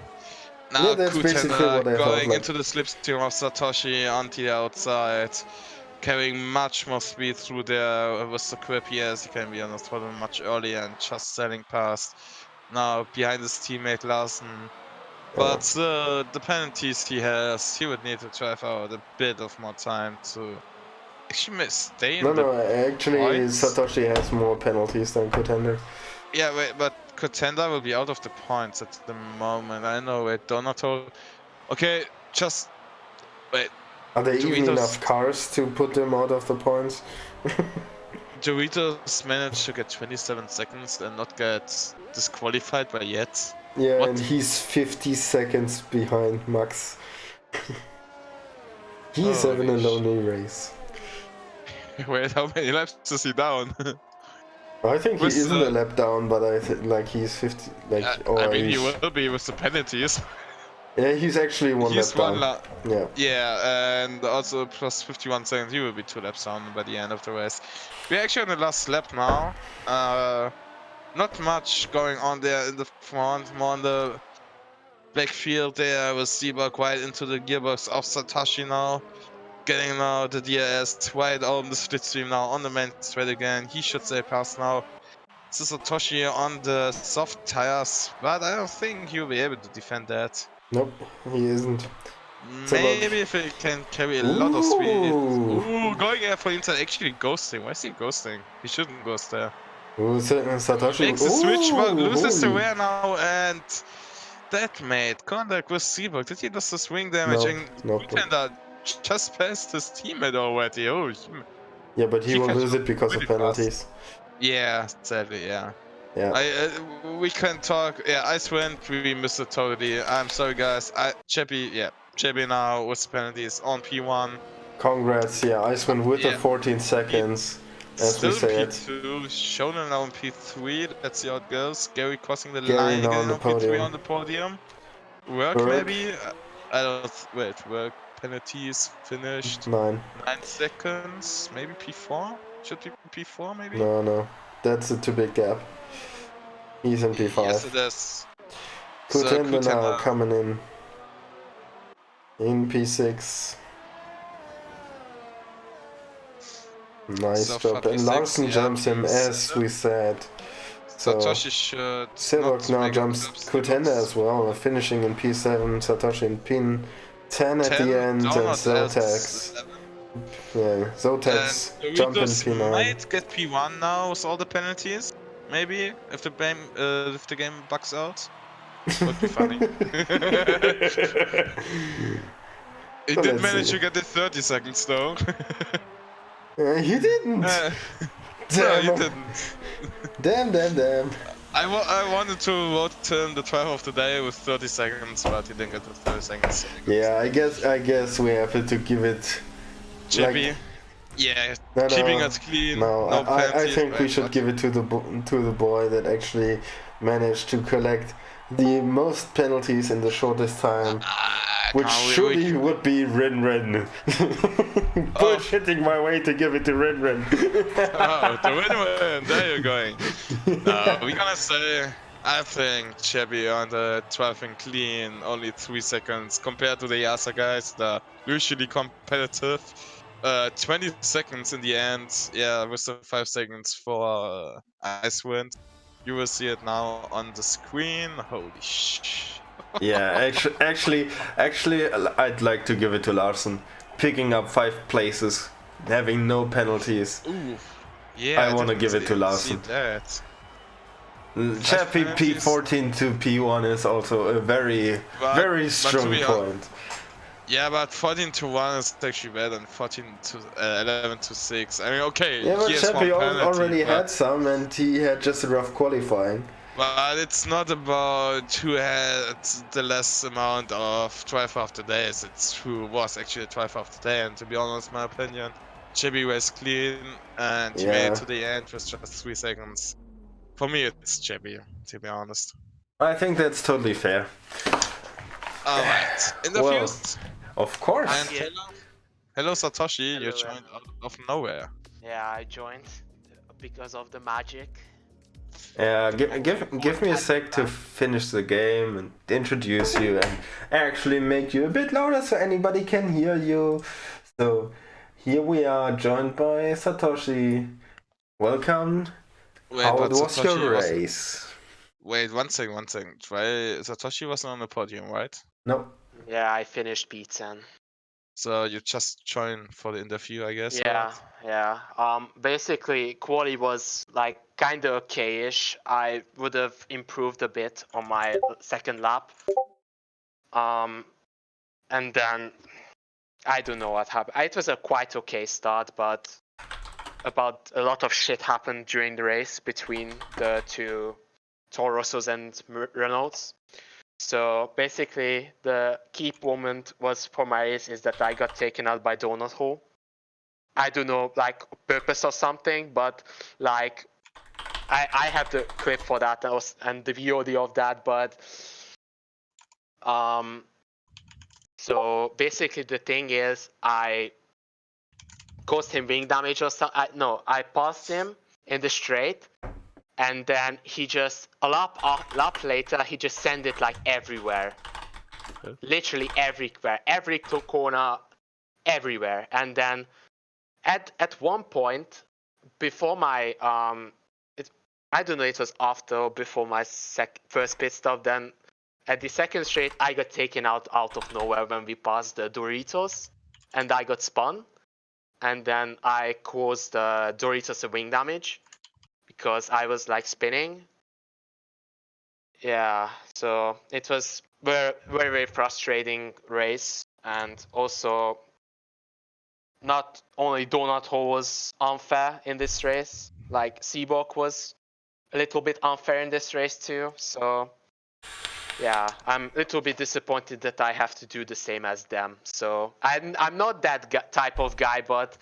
Speaker 2: Now
Speaker 1: that's basically what I thought.
Speaker 2: going
Speaker 1: Like,
Speaker 2: into the slipstream of Satoshi onto the outside, carrying much more speed through there with the grip. Yes, he can be honest, for them much earlier and just sailing past. Now behind his teammate Larsen. But the penalties he has, he would need to drive out a bit of more time to actually stay in the
Speaker 1: no, actually,
Speaker 2: points.
Speaker 1: Satoshi has more penalties than Contender.
Speaker 2: Yeah, wait, but Contender will be out of the points at the moment. I know, wait, Donato. Okay, just wait.
Speaker 1: Are there even
Speaker 2: Doritos,
Speaker 1: enough cars to put them out of the points?
Speaker 2: Doritos managed to get 27 seconds and not get disqualified by yet.
Speaker 1: Yeah,
Speaker 2: What?
Speaker 1: and he's 50 seconds behind Max. He's having a lonely race.
Speaker 2: Wait, how many laps is he down?
Speaker 1: I think he
Speaker 2: With,
Speaker 1: isn't a lap down, but I like he's 50. Like,
Speaker 2: I mean, he will be with the penalties.
Speaker 1: Yeah, he's actually one lap down. Yeah.
Speaker 2: Yeah, and also plus 51 seconds, he will be 2 laps down by the end of the race. We're actually on the last lap now. Not much going on there in the front, more on the backfield there with Seabug right into the gearbox of Satoshi now. Getting now the DRS right on the slipstream now on the main straight again. He should stay past now. This is Satoshi on the soft tires, but I don't think he'll be able to defend that.
Speaker 1: Nope, he isn't.
Speaker 2: Maybe if he can carry a lot of speed. Ooh, going there for inside, actually ghosting. Why is he ghosting? He shouldn't ghost there.
Speaker 1: Satoshi
Speaker 2: Makes the switch, but loses the
Speaker 1: holy.
Speaker 2: wear now, and that made contact with Seabug. Did he lose the swing damaging?
Speaker 1: Nope.
Speaker 2: Contender just passed his teammate already. Oh,
Speaker 1: Yeah, but he will lose it because of penalties.
Speaker 2: Yeah, sadly, yeah.
Speaker 1: Yeah.
Speaker 2: We can talk. Yeah, Ice win. We missed it totally. I'm sorry, guys. Chappy now with penalties on P1.
Speaker 1: Congrats, yeah, Icewind with the 14 seconds, as
Speaker 2: Still
Speaker 1: we said.
Speaker 2: P2, Shonen now in P3. Let's see how it goes. Gary crossing the
Speaker 1: Gary
Speaker 2: line
Speaker 1: now
Speaker 2: again
Speaker 1: on the
Speaker 2: P3
Speaker 1: podium.
Speaker 2: on the podium. Work maybe? I don't. Wait, work. Penalties finished.
Speaker 1: 9
Speaker 2: seconds. Maybe P4? Should be P4 maybe?
Speaker 1: No. That's a too big gap. He's in P5.
Speaker 2: Yes, it is.
Speaker 1: Kutenda now coming in P6. Nice job. And Larsen jumps him, as we said. So
Speaker 2: Satoshi should.
Speaker 1: Seabug now jumps Kutenda as well, finishing in P7. Satoshi in pin 10 at the end, and Zotax. Yeah, Zotax jump in P9.
Speaker 2: Might get P1 now with all the penalties. Maybe if the game bugs out. Would be funny. He did manage to get the 30 seconds though.
Speaker 1: He didn't.
Speaker 2: Damn. No, he didn't.
Speaker 1: Damn.
Speaker 2: I wanted to vote him the driver of the day with 30 seconds, but he didn't get the 30 seconds.
Speaker 1: Yeah, I guess we have to give it.
Speaker 2: Chippy.
Speaker 1: Like,
Speaker 2: yeah,
Speaker 1: no,
Speaker 2: keeping us clean.
Speaker 1: No, I think we should give it to the boy that actually managed to collect the most penalties in the shortest time, which surely would be Ren. Bullshitting my way to give it to Ren.
Speaker 2: Oh, the win-win. There you're going. We're gonna say, I think Chevy on the driving clean, only 3 seconds compared to the Yasa guys that are usually competitive. 20 seconds in the end, yeah, with the 5 seconds for Icewind. You will see it now on the screen. Holy sh!
Speaker 1: Yeah, actually, I'd like to give it to Larsen, picking up 5 places, having no penalties.
Speaker 2: Ooh, yeah,
Speaker 1: I want to give it to Larsen. Chappy P14 to P1 is also a very strong point.
Speaker 2: Yeah, but 14 to 1 is actually better than 14 to 11 to 6. I mean, okay.
Speaker 1: Yeah, but Chappy already had some, and he had just a rough qualifying.
Speaker 2: But it's not about who had the less amount of drive after days. It's who was actually a drive after day. And to be honest, my opinion, Chappy was clean, and he made it to the end with just 3 seconds. For me, it's Chappy, to be honest.
Speaker 1: I think that's totally fair.
Speaker 2: Alright, interviews?
Speaker 1: Of course.
Speaker 2: And hello Satoshi, you joined out of nowhere.
Speaker 3: Yeah, I joined because of the magic.
Speaker 1: Give me a sec to finish the game and introduce you and actually make you a bit louder so anybody can hear you. So here we are, joined by Satoshi. Welcome.
Speaker 2: Wait,
Speaker 1: How
Speaker 2: but
Speaker 1: was
Speaker 2: Satoshi
Speaker 1: your
Speaker 2: wasn't.
Speaker 1: race?
Speaker 2: Wait, one second. Try Satoshi wasn't on the podium, right?
Speaker 1: No.
Speaker 3: Yeah, I finished P10.
Speaker 2: So you just joined for the interview, I guess.
Speaker 3: Yeah,
Speaker 2: Right?
Speaker 3: yeah. Basically, quali was like kind of okay-ish. I would have improved a bit on my second lap. And then I don't know what happened. It was a quite okay start, but about a lot of shit happened during the race between the two Torossos and Renaults. So basically, the key moment was for my race is that I got taken out by Donut Hole. I don't know, like purpose or something, but like I have the clip for that and the VOD of that, but so basically the thing is I caused him wing damage or something. No, I passed him in the straight, and then he just a lap later he just sent it like everywhere, literally everywhere, every corner, everywhere, and then at one point before my I don't know, it was after or before my first pit stop. Then at the second straight, I got taken out of nowhere when we passed the Doritos, and I got spun, and then I caused the Doritos a wing damage because I was like spinning. Yeah, so it was very frustrating race, and also not only Donut Hole was unfair in this race, like Seabok was a little bit unfair in this race too. So yeah, I'm a little bit disappointed that I have to do the same as them. So I'm not that type of guy, but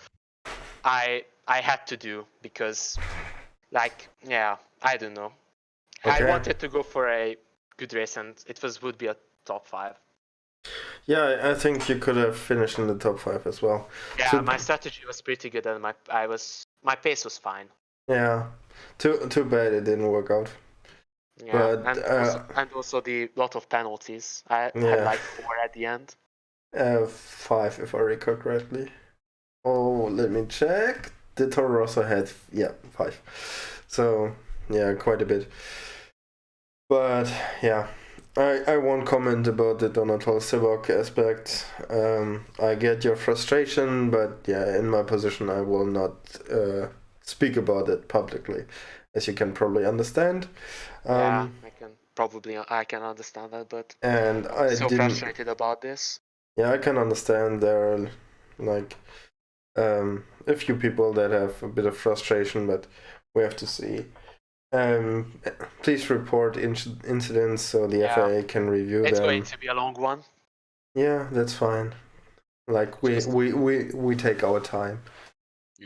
Speaker 3: I had to do because like yeah, I don't know.
Speaker 1: Okay.
Speaker 3: I wanted to go for a good race and it would be a top 5.
Speaker 1: Yeah, I think you could have finished in the top 5 as well.
Speaker 3: Yeah, my strategy was pretty good and my pace was fine.
Speaker 1: Yeah. Too bad it didn't work out.
Speaker 3: Yeah,
Speaker 1: But
Speaker 3: and also the lot of penalties. I
Speaker 1: yeah.
Speaker 3: had like 4 at the end.
Speaker 1: 5 if I recall correctly. Oh, let me check. The Toro Rosso had 5. So yeah, quite a bit. But yeah, I won't comment about the Donato Sivok aspect. I get your frustration, but yeah, in my position, I will not speak about it publicly, as you can probably understand.
Speaker 3: Yeah, I can understand that, but
Speaker 1: and
Speaker 3: I'm so frustrated about this.
Speaker 1: Yeah, I can understand there are like a few people that have a bit of frustration, but we have to see. Please report incidents so the FIA can review them.
Speaker 3: It's going to be a long one.
Speaker 1: Yeah, that's fine. Like we take our time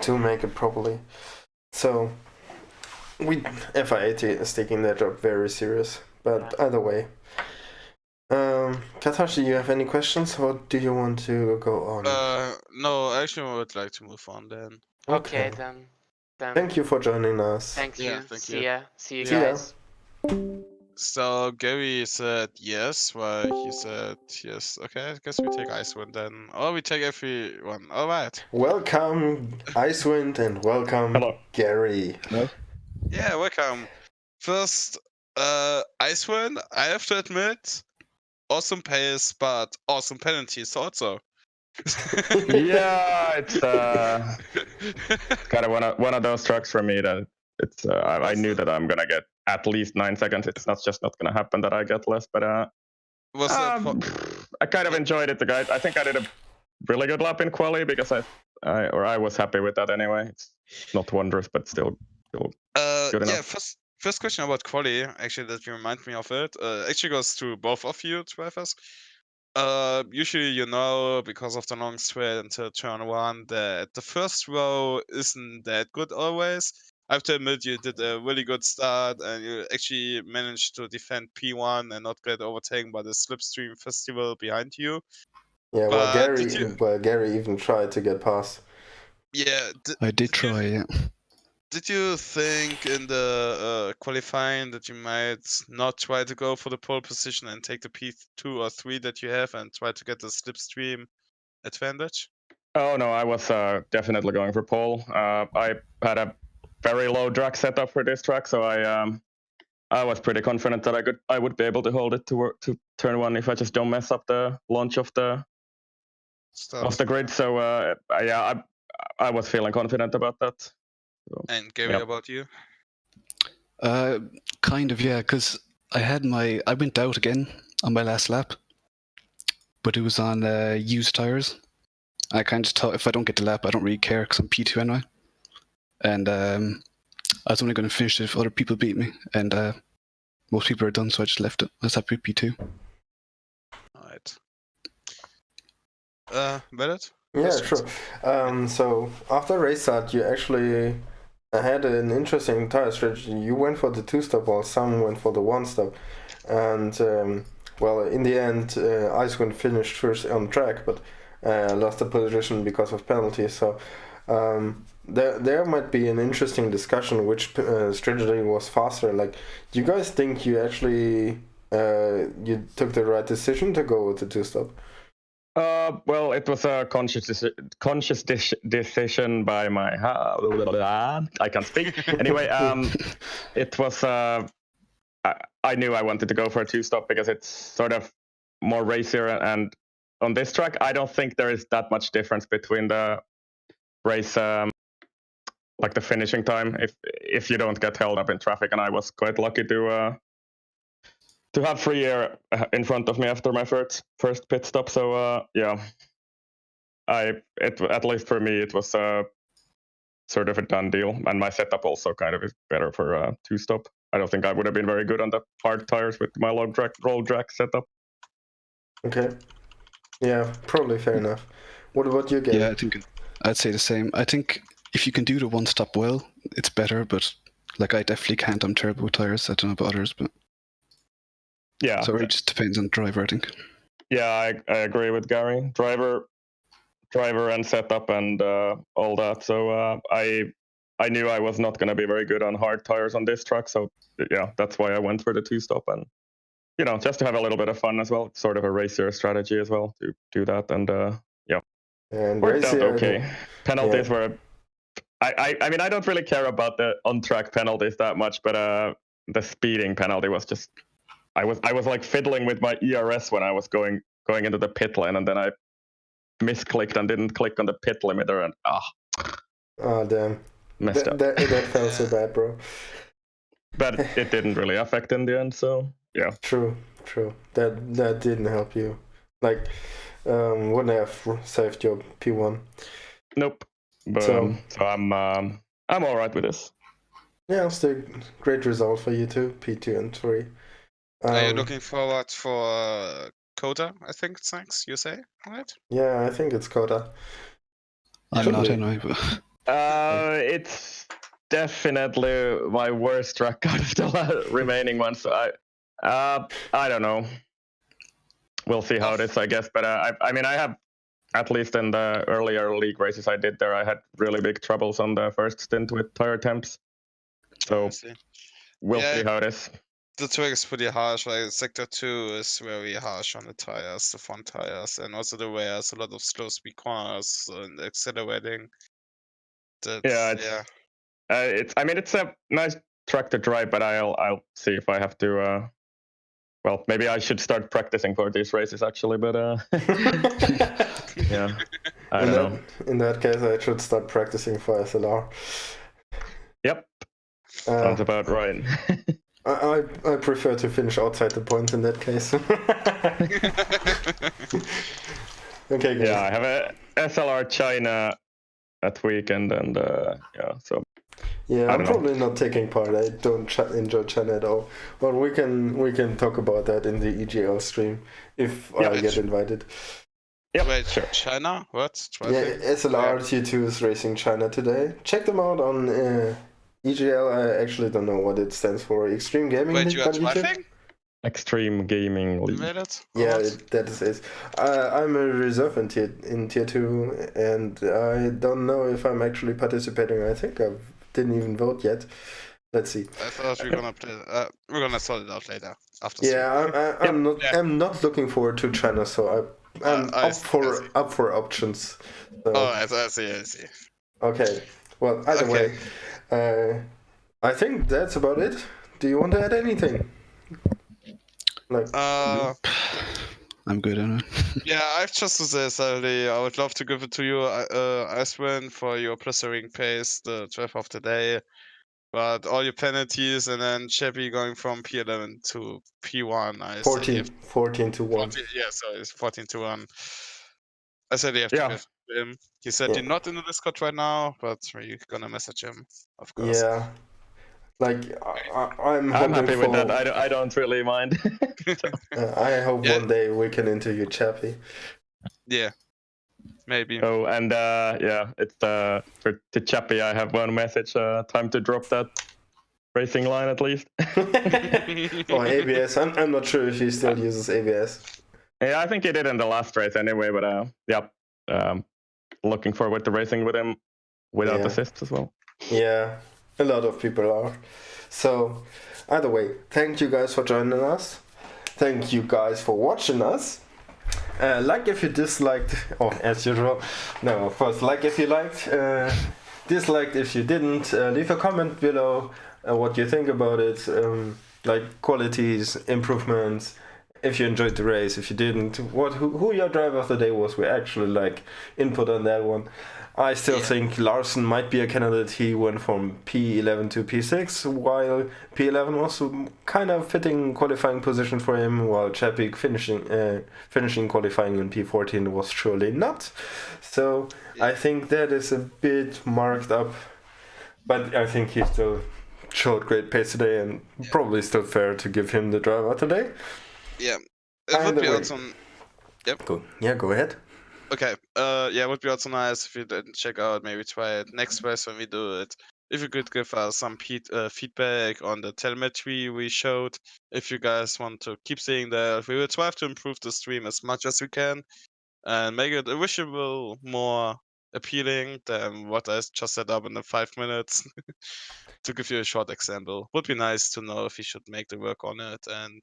Speaker 1: to make it properly. So FIA is taking their job very serious. But either way. Katashi, you have any questions or do you want to go on?
Speaker 2: No, actually I would like to move on then.
Speaker 3: Okay, then.
Speaker 1: Thank you for joining us.
Speaker 3: Thank you.
Speaker 2: Thank
Speaker 3: See
Speaker 2: you.
Speaker 3: ya. See you
Speaker 1: See ya.
Speaker 3: guys.
Speaker 2: So Gary said yes, well he said yes. Okay, I guess we take Icewind then. Or we take everyone. Alright.
Speaker 1: Welcome Icewind and welcome
Speaker 4: Hello.
Speaker 1: Gary.
Speaker 4: Yes.
Speaker 2: Yeah, welcome. First, Icewind, I have to admit, awesome pace, but awesome penalties also.
Speaker 4: Yeah, it's kind of one of those trucks for me that it's I knew that I'm gonna get at least 9 seconds. It's not gonna happen that I get less, but I kind of enjoyed it. I think I did a really good lap in quali because I was happy with that anyway. It's not wondrous, but still good enough.
Speaker 2: Yeah, first question about quali, actually that you remind me of it, actually goes to both of you drivers. Usually you know, because of the long straight until turn 1, that the first row isn't that good always. I have to admit you did a really good start and you actually managed to defend P1 and not get overtaken by the slipstream festival behind you.
Speaker 1: Yeah,
Speaker 2: But
Speaker 1: Gary even tried to get past.
Speaker 2: Yeah.
Speaker 5: I did try, yeah.
Speaker 2: Did you think in the qualifying that you might not try to go for the pole position and take the P2 or 3 that you have and try to get the slipstream advantage?
Speaker 4: Oh no, I was definitely going for pole. I had a very low drag setup for this track, so I was pretty confident that I would be able to hold it to turn one if I just don't mess up the launch of the grid. So yeah, I was feeling confident about that. So,
Speaker 2: and Gary, about you?
Speaker 5: Kind of, yeah, because I went out again on my last lap, but it was on used tires. I kind of thought if I don't get the lap, I don't really care because I'm P2 anyway. And I was only going to finish it if other people beat me, and most people are done, so I just left it. I was happy with P2.
Speaker 2: Alright. Vedat?
Speaker 1: Yeah, sure. So after race start, you actually had an interesting tire strategy. You went for the 2-stop, while some went for the 1-stop, and well, in the end, Icewind finished first on track, but lost the position because of penalties. So there might be an interesting discussion which strategy was faster. Like, do you guys think you actually you took the right decision to go with the 2-stop?
Speaker 4: Well, it was a conscious decision by my I can't speak. Anyway, it was I knew I wanted to go for a 2-stop because it's sort of more racier, and on this track I don't think there is that much difference between the race like the finishing time if you don't get held up in traffic, and I was quite lucky to have free air in front of me after my first pit stop. So yeah, at least for me it was sort of a done deal, and my setup also kind of is better for a 2-stop. I don't think I would have been very good on the hard tires with my roll drag setup.
Speaker 1: Okay. Yeah, probably fair enough. What about you, Gary?
Speaker 5: Yeah, I think I'd say the same. I think if you can do the 1-stop well, it's better, but like I definitely can't. I'm terrible with tires. I don't know about others, but
Speaker 4: yeah.
Speaker 5: So it just depends on the driver, I think.
Speaker 4: Yeah, I agree with Gary. Driver and setup and all that. So I knew I was not going to be very good on hard tires on this track. So yeah, that's why I went for the 2-stop, and just to have a little bit of fun as well. It's sort of a racer strategy as well to do that, and yeah,
Speaker 1: and
Speaker 4: worked out okay. Penalties were. I mean, I don't really care about the on-track penalties that much, but the speeding penalty was just. I was like fiddling with my ERS when I was going into the pit lane, and then I misclicked and didn't click on the pit limiter, and
Speaker 1: oh damn,
Speaker 4: messed up.
Speaker 1: That felt so bad, bro.
Speaker 4: But it didn't really affect in the end, so yeah.
Speaker 1: True. That didn't help you. Like, wouldn't have saved your P1.
Speaker 4: Nope. But, so I'm all right with this.
Speaker 1: Yeah, still great result for you too, P2 and 3.
Speaker 2: Are you looking forward for Coda? I think it's next. You say, right?
Speaker 1: Yeah, I think it's Coda.
Speaker 5: I'm not anyway, but
Speaker 4: it's definitely my worst track out of the remaining ones. So I don't know. We'll see how it is, I guess. But I mean, I have, at least in the earlier league races I did there, I had really big troubles on the first stint with tire temps. So we'll see how it is.
Speaker 2: The track is pretty harsh. Like Sector 2 is very harsh on the tires, the front tires, and also the rear has a lot of slow speed corners and accelerating.
Speaker 4: I mean, it's a nice track to drive, but I'll see if I have to. Well, maybe I should start practicing for these races actually, but yeah, I don't know.
Speaker 1: In that case, I should start practicing for SLR.
Speaker 4: Yep, sounds about right.
Speaker 1: I prefer to finish outside the points in that case. Okay, good.
Speaker 4: Yeah, I have a SLR China that weekend, and yeah, so.
Speaker 1: Yeah, I'm probably not taking part. I don't enjoy China at all. But we can talk about that in the EGL stream if I get invited.
Speaker 4: Yeah,
Speaker 2: wait,
Speaker 4: sure.
Speaker 2: China? What?
Speaker 1: Yeah, SLR T2 is racing China today. Check them out on EGL. I actually don't know what it stands for. Extreme Gaming League on YouTube?
Speaker 4: Extreme Gaming League.
Speaker 1: Yeah, that is it. I'm a reserve in tier 2, and I don't know if I'm actually participating. I think I've didn't even vote yet. Let's see.
Speaker 2: I thought we're gonna sort it out later after.
Speaker 1: Yeah, I'm not.
Speaker 2: Yeah.
Speaker 1: I'm not looking forward to China, so I'm
Speaker 2: I
Speaker 1: up
Speaker 2: see.
Speaker 1: for options. So.
Speaker 2: Oh, I see.
Speaker 1: Okay. Well, either way, I think that's about it. Do you want to add anything? Like,
Speaker 5: I'm good on it.
Speaker 2: Yeah, I've just to say, Sally, I would love to give it to you, Icewind, for your plastering pace, the 12th of the day. But all your penalties and then Chappie going from P11 to P1, I said you have
Speaker 1: 14 to 1.
Speaker 2: 14, yeah, so it's 14 to 1. I said you have to
Speaker 4: Yeah.
Speaker 2: give him. He said
Speaker 1: Yeah.
Speaker 2: you're not in the Discord right now, but you're gonna message him, of course.
Speaker 1: Yeah. Like, I'm
Speaker 4: I'm
Speaker 1: hoping
Speaker 4: happy
Speaker 1: for,
Speaker 4: with that. I don't really mind.
Speaker 1: I hope
Speaker 2: Yeah.
Speaker 1: one day we can interview Chappie.
Speaker 2: Yeah, maybe.
Speaker 4: Oh, and yeah, it's for to Chappie. I have one message. Time to drop that racing line at least.
Speaker 1: Or ABS. I'm not sure if he still uses ABS.
Speaker 4: Yeah, I think he did in the last race anyway. But yeah, looking forward to racing with him without
Speaker 1: Yeah.
Speaker 4: assists as well.
Speaker 1: Yeah, a lot of people are. So, either way, thank you guys for joining us. Thank you guys for watching us. Like if you disliked, or as usual, no, of course, like if you liked, disliked if you didn't. Leave a comment below what you think about it, like qualities, improvements. If you enjoyed the race, if you didn't, who your driver of the day was, we actually like input on that one. I still think Larson might be a candidate. He went from P11 to P6, while P11 was kind of fitting qualifying position for him, while Chapik finishing qualifying in P14 was surely not. So I think that is a bit marked up, but I think he still showed great pace today, and probably still fair to give him the driver today.
Speaker 2: Yeah, it would be
Speaker 1: way.
Speaker 2: awesome. Yep.
Speaker 1: Cool. Yeah, go ahead.
Speaker 2: Okay. Yeah, it would be also nice if you didn't check out, maybe try it next race when we do it. If you could give us some feedback on the telemetry we showed. If you guys want to keep seeing that, we will try to improve the stream as much as we can and make it a visual more appealing than what I just set up in the 5 minutes. To give you a short example, would be nice to know if we should make the work on it and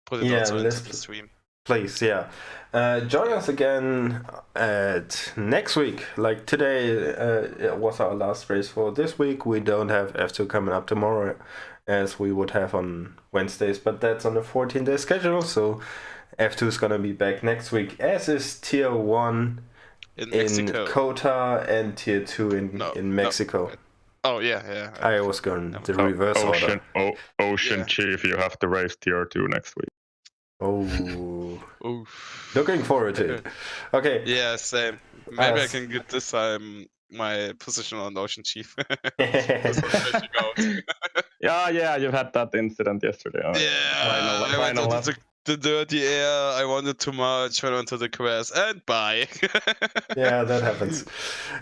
Speaker 2: put it also into the stream.
Speaker 1: Please, yeah. Join us again at next week. Like today it was our last race for this week. We don't have F2 coming up tomorrow as we would have on Wednesdays, but that's on a 14-day schedule, so F2 is gonna be back next week, as is Tier 1 in Kota and Tier 2 in Mexico.
Speaker 2: No. Oh, yeah.
Speaker 1: I was going the reverse order.
Speaker 4: Ocean Chief, you have to race Tier 2 next week.
Speaker 1: Oh. Looking forward to it. Okay.
Speaker 2: Yeah, same. Maybe I can get this time my position on Ocean Chief.
Speaker 4: Yeah, you had that incident yesterday.
Speaker 2: I went into the dirty air. I wanted too much. Went onto the crash and bye.
Speaker 1: Yeah, that happens.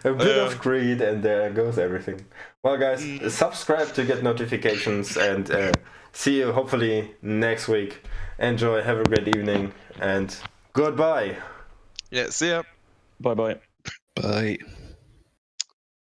Speaker 1: A bit of greed and there goes everything. Well, guys, subscribe to get notifications and see you hopefully next week. Enjoy, have a great evening, and goodbye.
Speaker 2: Yeah, see ya.
Speaker 4: Bye.
Speaker 5: Bye.